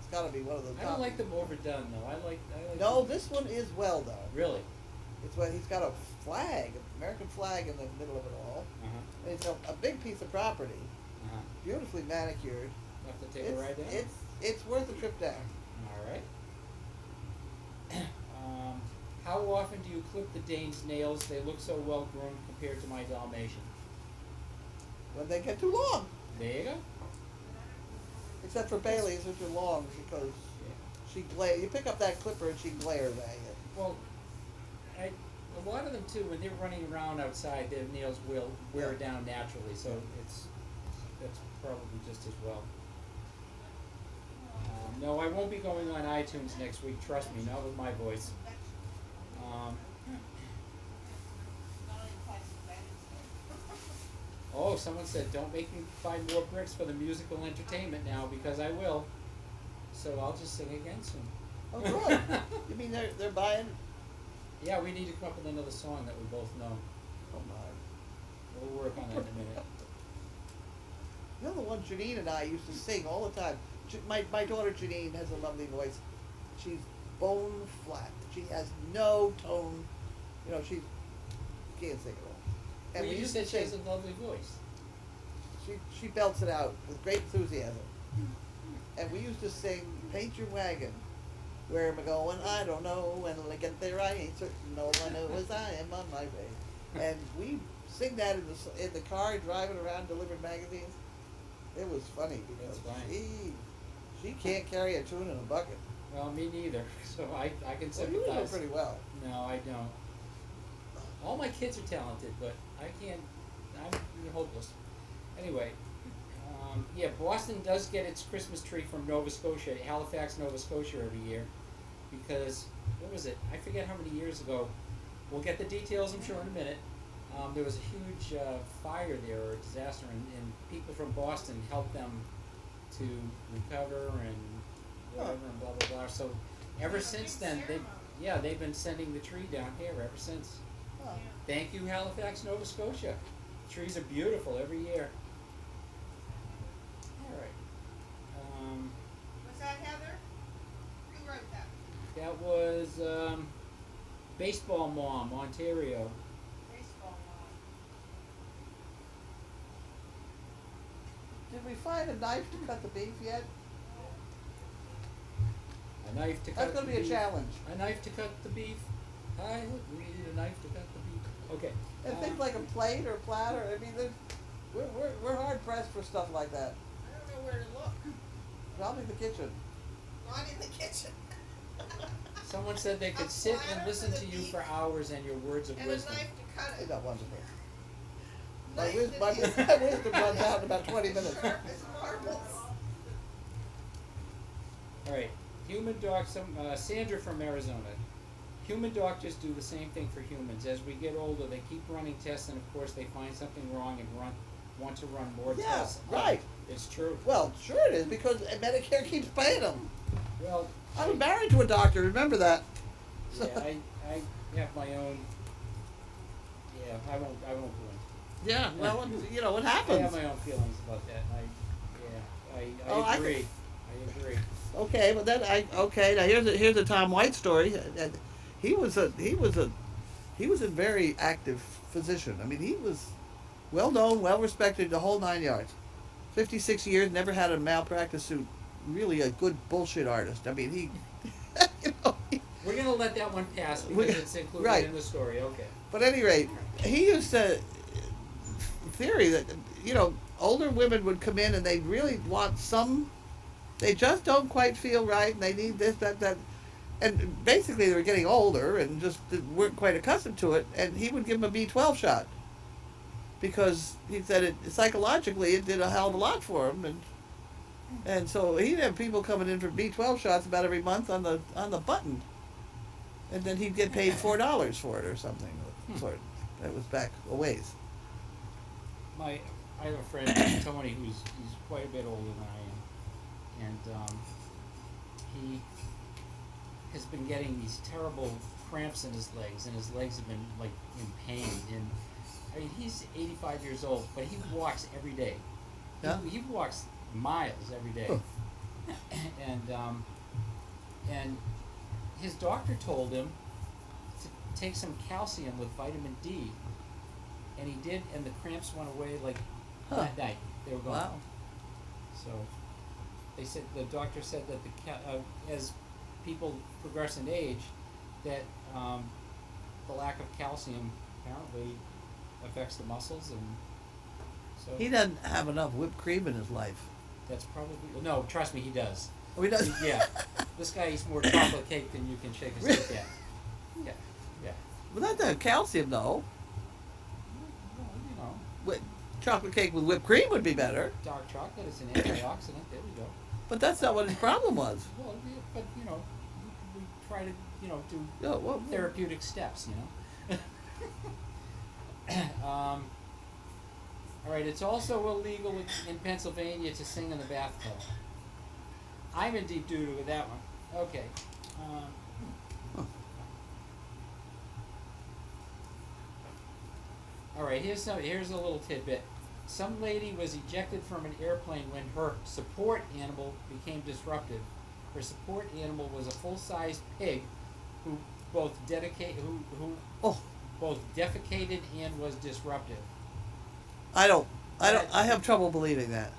It's gotta be one of those. I don't like them overdone though. I like. No, this one is well done. Really. It's what he's got a flag, an American flag in the middle of it all. Uh-huh. It's a big piece of property, Uh-huh. beautifully manicured. You have to take a ride down. It's worth a trip down. All right. How often do you clip the Dane's nails? They look so well groomed compared to my Dalmatian. When they get too long, There you go. except for Bailey's, which are long because she glare. You pick up that clipper and she glares at you. Well, a lot of them too, when they're running around outside, their nails will wear down naturally, so that's probably just as well. No, I won't be going on iTunes next week, trust me, not with my voice. Oh, someone said, don't make me buy more bricks for the musical entertainment now, because I will. So I'll just sing again soon. Oh, good. You mean they're buying? Yeah, we need to come up with another song that we both know. Oh my. We'll work on that in a minute. You know the one Janine and I used to sing all the time. My daughter Janine has a lovely voice. She's bone flat. She has no tone. You know, she can't sing at all. And Well, we you used said to she has sing. a lovely voice. She belts it out with great enthusiasm. And we used to sing "Paint Your Wagon." Where am I going? I don't know. When I get there, I ain't certain. All I know is I am on my way. And we sing that in the car driving around delivering magazines. It was funny because That's funny. she can't carry a tune in a bucket. Well, me neither, so I can Well, you know sympathize. pretty well. No, I don't. All my kids are talented, but I can't, I'm hopeless. Anyway, yeah, Boston does get its Christmas tree from Nova Scotia, Halifax, Nova Scotia every year, because, what was it? I forget how many years ago. We'll get the details, I'm sure, in a minute. There was a huge fire there, or a disaster, and people from Boston helped them to recover and whatever, and blah, blah, blah. So ever since then, they've been sending the tree down here ever since. Huh. Thank you, Halifax, Nova Scotia. Trees are beautiful every year. All right. Was that Heather? Who wrote that? That was Baseball Mom, Ontario. Baseball mom. Did we find a knife to cut the beef yet? A knife to cut That's gonna the be a beef. challenge. A knife to cut the beef. Hi, we need a knife to cut the beef. Okay. And things like a plate or a platter. I mean, we're hard pressed for stuff like that. I don't know where to look. Probably the kitchen. Not in the kitchen. Someone said they could A sit platter and listen for to the you beef. for hours and your words of And a wisdom. knife to cut Isn't it. that wonderful? Knife My that is- wisdom runs out in about 20 minutes. Sharp as marbles. All right, Sandra from Arizona. Human doctors do the same thing for humans. As we get older, they keep running tests, and of course, they find something wrong and want to run more Yeah, tests. right. It's true. Well, sure it is because Medicare keeps paying them. Well, I was married to a doctor. Remember that? yeah, I have my own. Yeah, I won't go into. Yeah. Well, you know what I happens. have my own feelings about that. I Oh, I agree. can- I agree. Okay, well then now here's a Tom White story. He was a very active physician. I mean, he was well known, well respected, the whole 9 yards. 56 years, never had a malpractice suit. Really a good bullshit artist. I mean, he, you know. We're gonna let that one pass because We- it's included right. in the story. Okay. But at any rate, he used to theory that older women would come in and they really want some. They just don't quite feel right, and they need this, that, and basically they were getting older and just weren't quite accustomed to it. And he would give them a B12 shot because he said it psychologically it did a hell of a lot for him, and so he'd have people coming in for B12 shots about every month on the button, and then he'd get paid $4 for it or something. Sort. That was back a ways. I have a friend, Tony, he's quite a bit older than I am, and he has been getting these terrible cramps in his legs, and his legs have been like in pain. And I mean, he's 85 years old, but he walks every day. Yeah? He walks miles every day. Huh. And his doctor told him to take some calcium with vitamin D, and he did, and the cramps went away like that night. They were gone. Wow. So they said, the doctor said that as people progress in age, that the lack of calcium apparently affects the muscles, and so He doesn't have enough whipped cream in his life. that's probably, no, trust me, he does. Oh, he does? Yeah, this guy eats more chocolate cake than you can shake a stick at. Yeah, yeah. Well, not the calcium, though. Well, you know, Chocolate cake with whipped cream would be better. dark chocolate is an antioxidant. There we go. But that's not what his problem was. Well, yeah, but you know, we try to do Yeah, well, therapeutic steps. All right. It's also illegal in Pennsylvania to sing in the bathtub. I'm in deep doo-doo with that one. Okay. All right. Here's a little tidbit. Some lady was ejected from an airplane when her support animal became disruptive. Her support animal was a full-size pig who both both defecated and was disruptive. I have trouble believing that.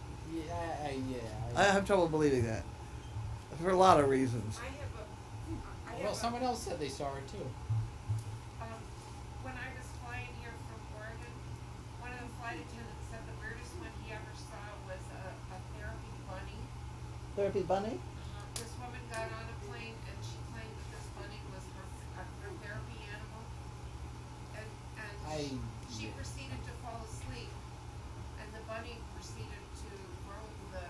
I have trouble believing that. For a lot of reasons. Well, someone else said they saw her too. When I was flying here from Oregon, one of the flight attendants said the weirdest one he ever saw was a therapy bunny. Therapy bunny? This woman got on a plane and she claimed that this bunny was her therapy animal. And she proceeded to fall asleep, and the bunny proceeded to roam the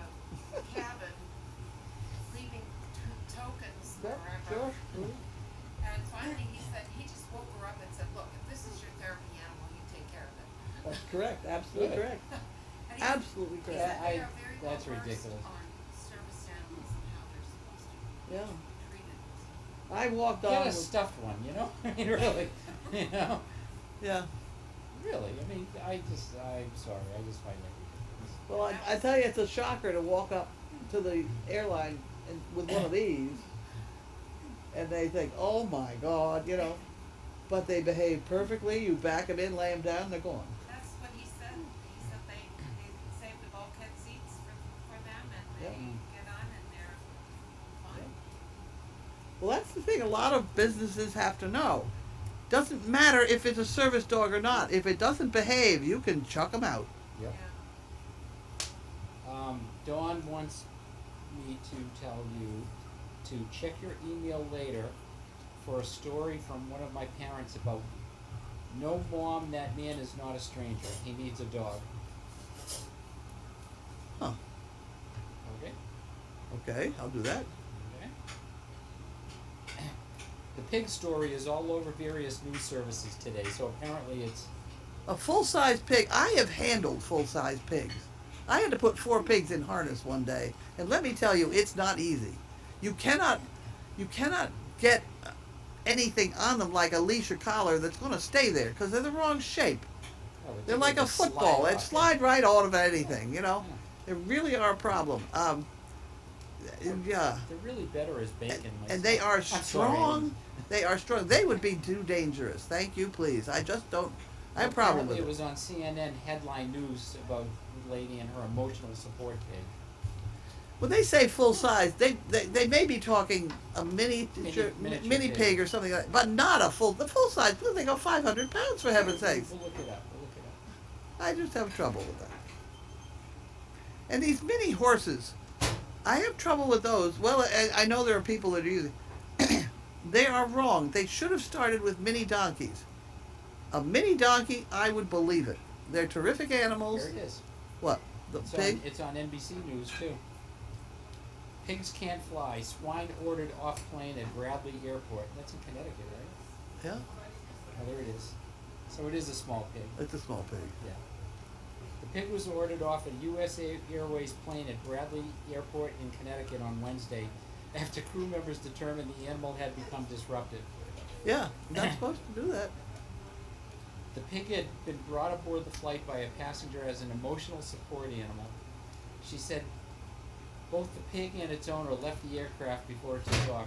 cabin, leaving tokens wherever. And finally he said, he just woke her up and said, look, if this is your therapy animal, you take care of it. That's correct. Absolutely Good. correct. And he- Absolutely he correct. said they are very That's well versed ridiculous. on service animals and how they're supposed to Yeah. be treated. I walked on Get a with, stuffed one, I mean, really, yeah. Really. I mean, I'm sorry, I just find that ridiculous. Well, I tell you, it's a shocker to walk up to the airline with one of these, and they think, oh my God, but they behave perfectly. You back them in, lay them down, they're gone. That's what he said. He said they saved the bulkhead seats for them, and they Yeah. get on and they're fine. Well, that's the thing a lot of businesses have to know. Doesn't matter if it's a service dog or not. If it doesn't behave, you can chuck them out. Yep. Yeah. Dawn wants me to tell you to check your email later for a story from one of my parents about, no mom, that man is not a stranger. He needs a dog. Huh. Okay? Okay, I'll do that. Okay. The pig story is all over various news services today, so apparently it's A full-size pig. I have handled full-size pigs. I had to put 4 pigs in harness one day, and let me tell you, it's not easy. You cannot get anything on them like a leash or collar that's going to stay there because they're the wrong shape. They're like a football. They slide right out of anything. They really are a problem. Yeah. They're really better as bacon. And they are I'm sorry. strong. They are strong. They would be too dangerous. Thank you, please. I just don't. I have a problem with Apparently it. it was on CNN headline news about the lady and her emotional support pig. When they say full size, they may be talking a Miniature mini pig. pig or something like that, but not a full. The full size, they go 500 pounds for heaven's sakes. We'll look it up. I just have trouble with that. And these mini horses, I have trouble with those. Well, I know there are people that are using. They are wrong. They should have started with mini donkeys. A mini donkey, I would believe it. They're terrific animals. Here it is. What? The pig? It's on NBC News too. Pigs can't fly. Swine ordered off plane at Bradley Airport. That's in Connecticut, right? Yeah, Oh, there it is. So it is a small pig. it's a small pig. Yeah. The pig was ordered off a U.S. Airways plane at Bradley Airport in Connecticut on Wednesday after crew members determined the animal had become disruptive. Yeah, you're not supposed to do that. The pig had been brought aboard the flight by a passenger as an emotional support animal. She said both the pig and its owner left the aircraft before it took off.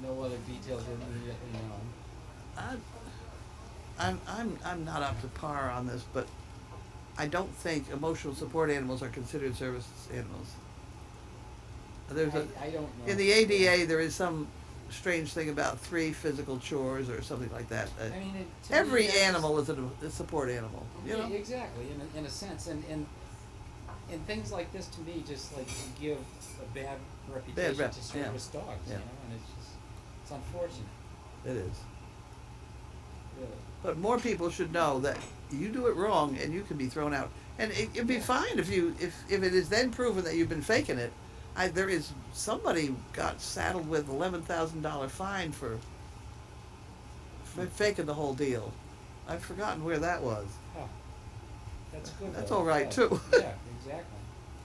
No other details were immediately known. I'm not up to par on this, but I don't think emotional support animals are considered service animals. There's I don't know. in the ADA, there is some strange thing about 3 physical chores or something like that. I mean, to me, Every that's just- animal is a support animal, you know? Yeah, exactly, in a sense, and things like this to me just like give a bad reputation rep, to yeah. service dogs, Yeah. you know, and it's unfortunate, It is. really. But more people should know that you do it wrong and you can be thrown out. And it'd be fine if it is then proven that you've been faking it. There is somebody got saddled with $11,000 fine for faking the whole deal. I've forgotten where that was. Huh. That's good. That's though. all right, Yeah. too. Yeah, exactly.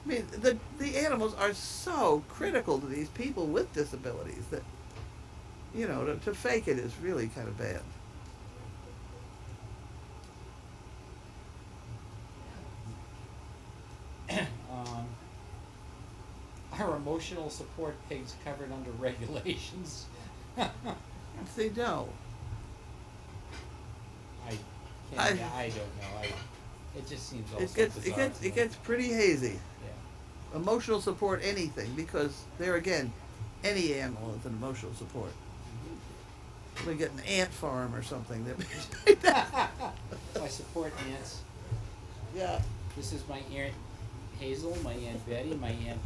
I mean, the animals are so critical to these people with disabilities that, you know, to fake it is really kind of bad. Are emotional support pigs covered under regulations? See, no. I I- don't know. It just seems also It gets bizarre to me. pretty hazy. Yeah. Emotional support anything, because there again, any animal is an emotional support. We get an ant farm or something that. I support ants. Yeah. This is my Aunt Hazel, my Aunt Betty, my Aunt.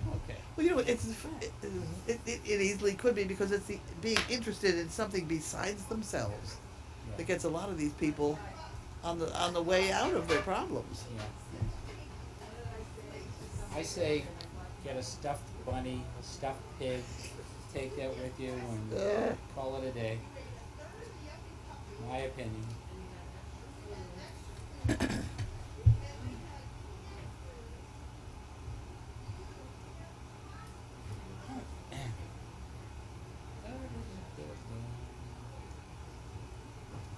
Okay. Well, you know, it easily could be because it's being interested in something besides themselves that gets a lot of these people on the way out of their problems. Yeah. I say, get a stuffed bunny, a stuffed pig, take that with you and call it a day. My opinion.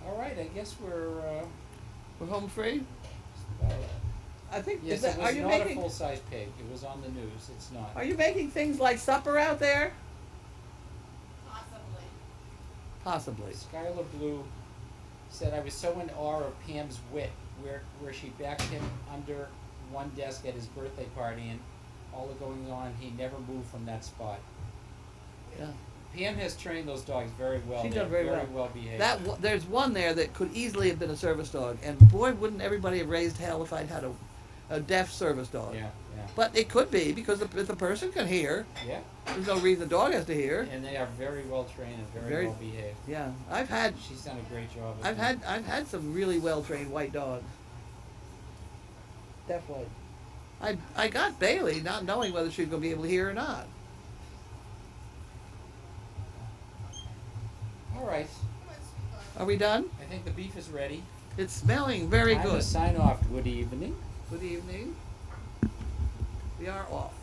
All right, I guess we're We're home free. about I think. yes, it are was you not a making? full-size pig. It was on the news. It's not. Are you making things like supper out there? Possibly. Possibly. Skylar Blue said, I was so in awe of Pam's wit, where she backed him under one desk at his birthday party, and all the goings on, he never moved from that spot. Yeah. Pam has trained those dogs very well. She's They're done very well behaved. There's one there that could easily have been a service dog, and boy, wouldn't everybody have raised hell if I'd had a deaf service dog. Yeah, yeah. But it could be because if the person can hear, Yeah, there's no reason the dog has to hear. and they are very well trained and very well behaved. Yeah, I've had She's done a great job. With them. I've had some really well trained white dogs. Deaf white. I got Bailey not knowing whether she was going to be able to hear or not. All right, Are we done? I think the beef is ready. It's smelling very Time good. to sign off. Good evening. Good evening. We are off.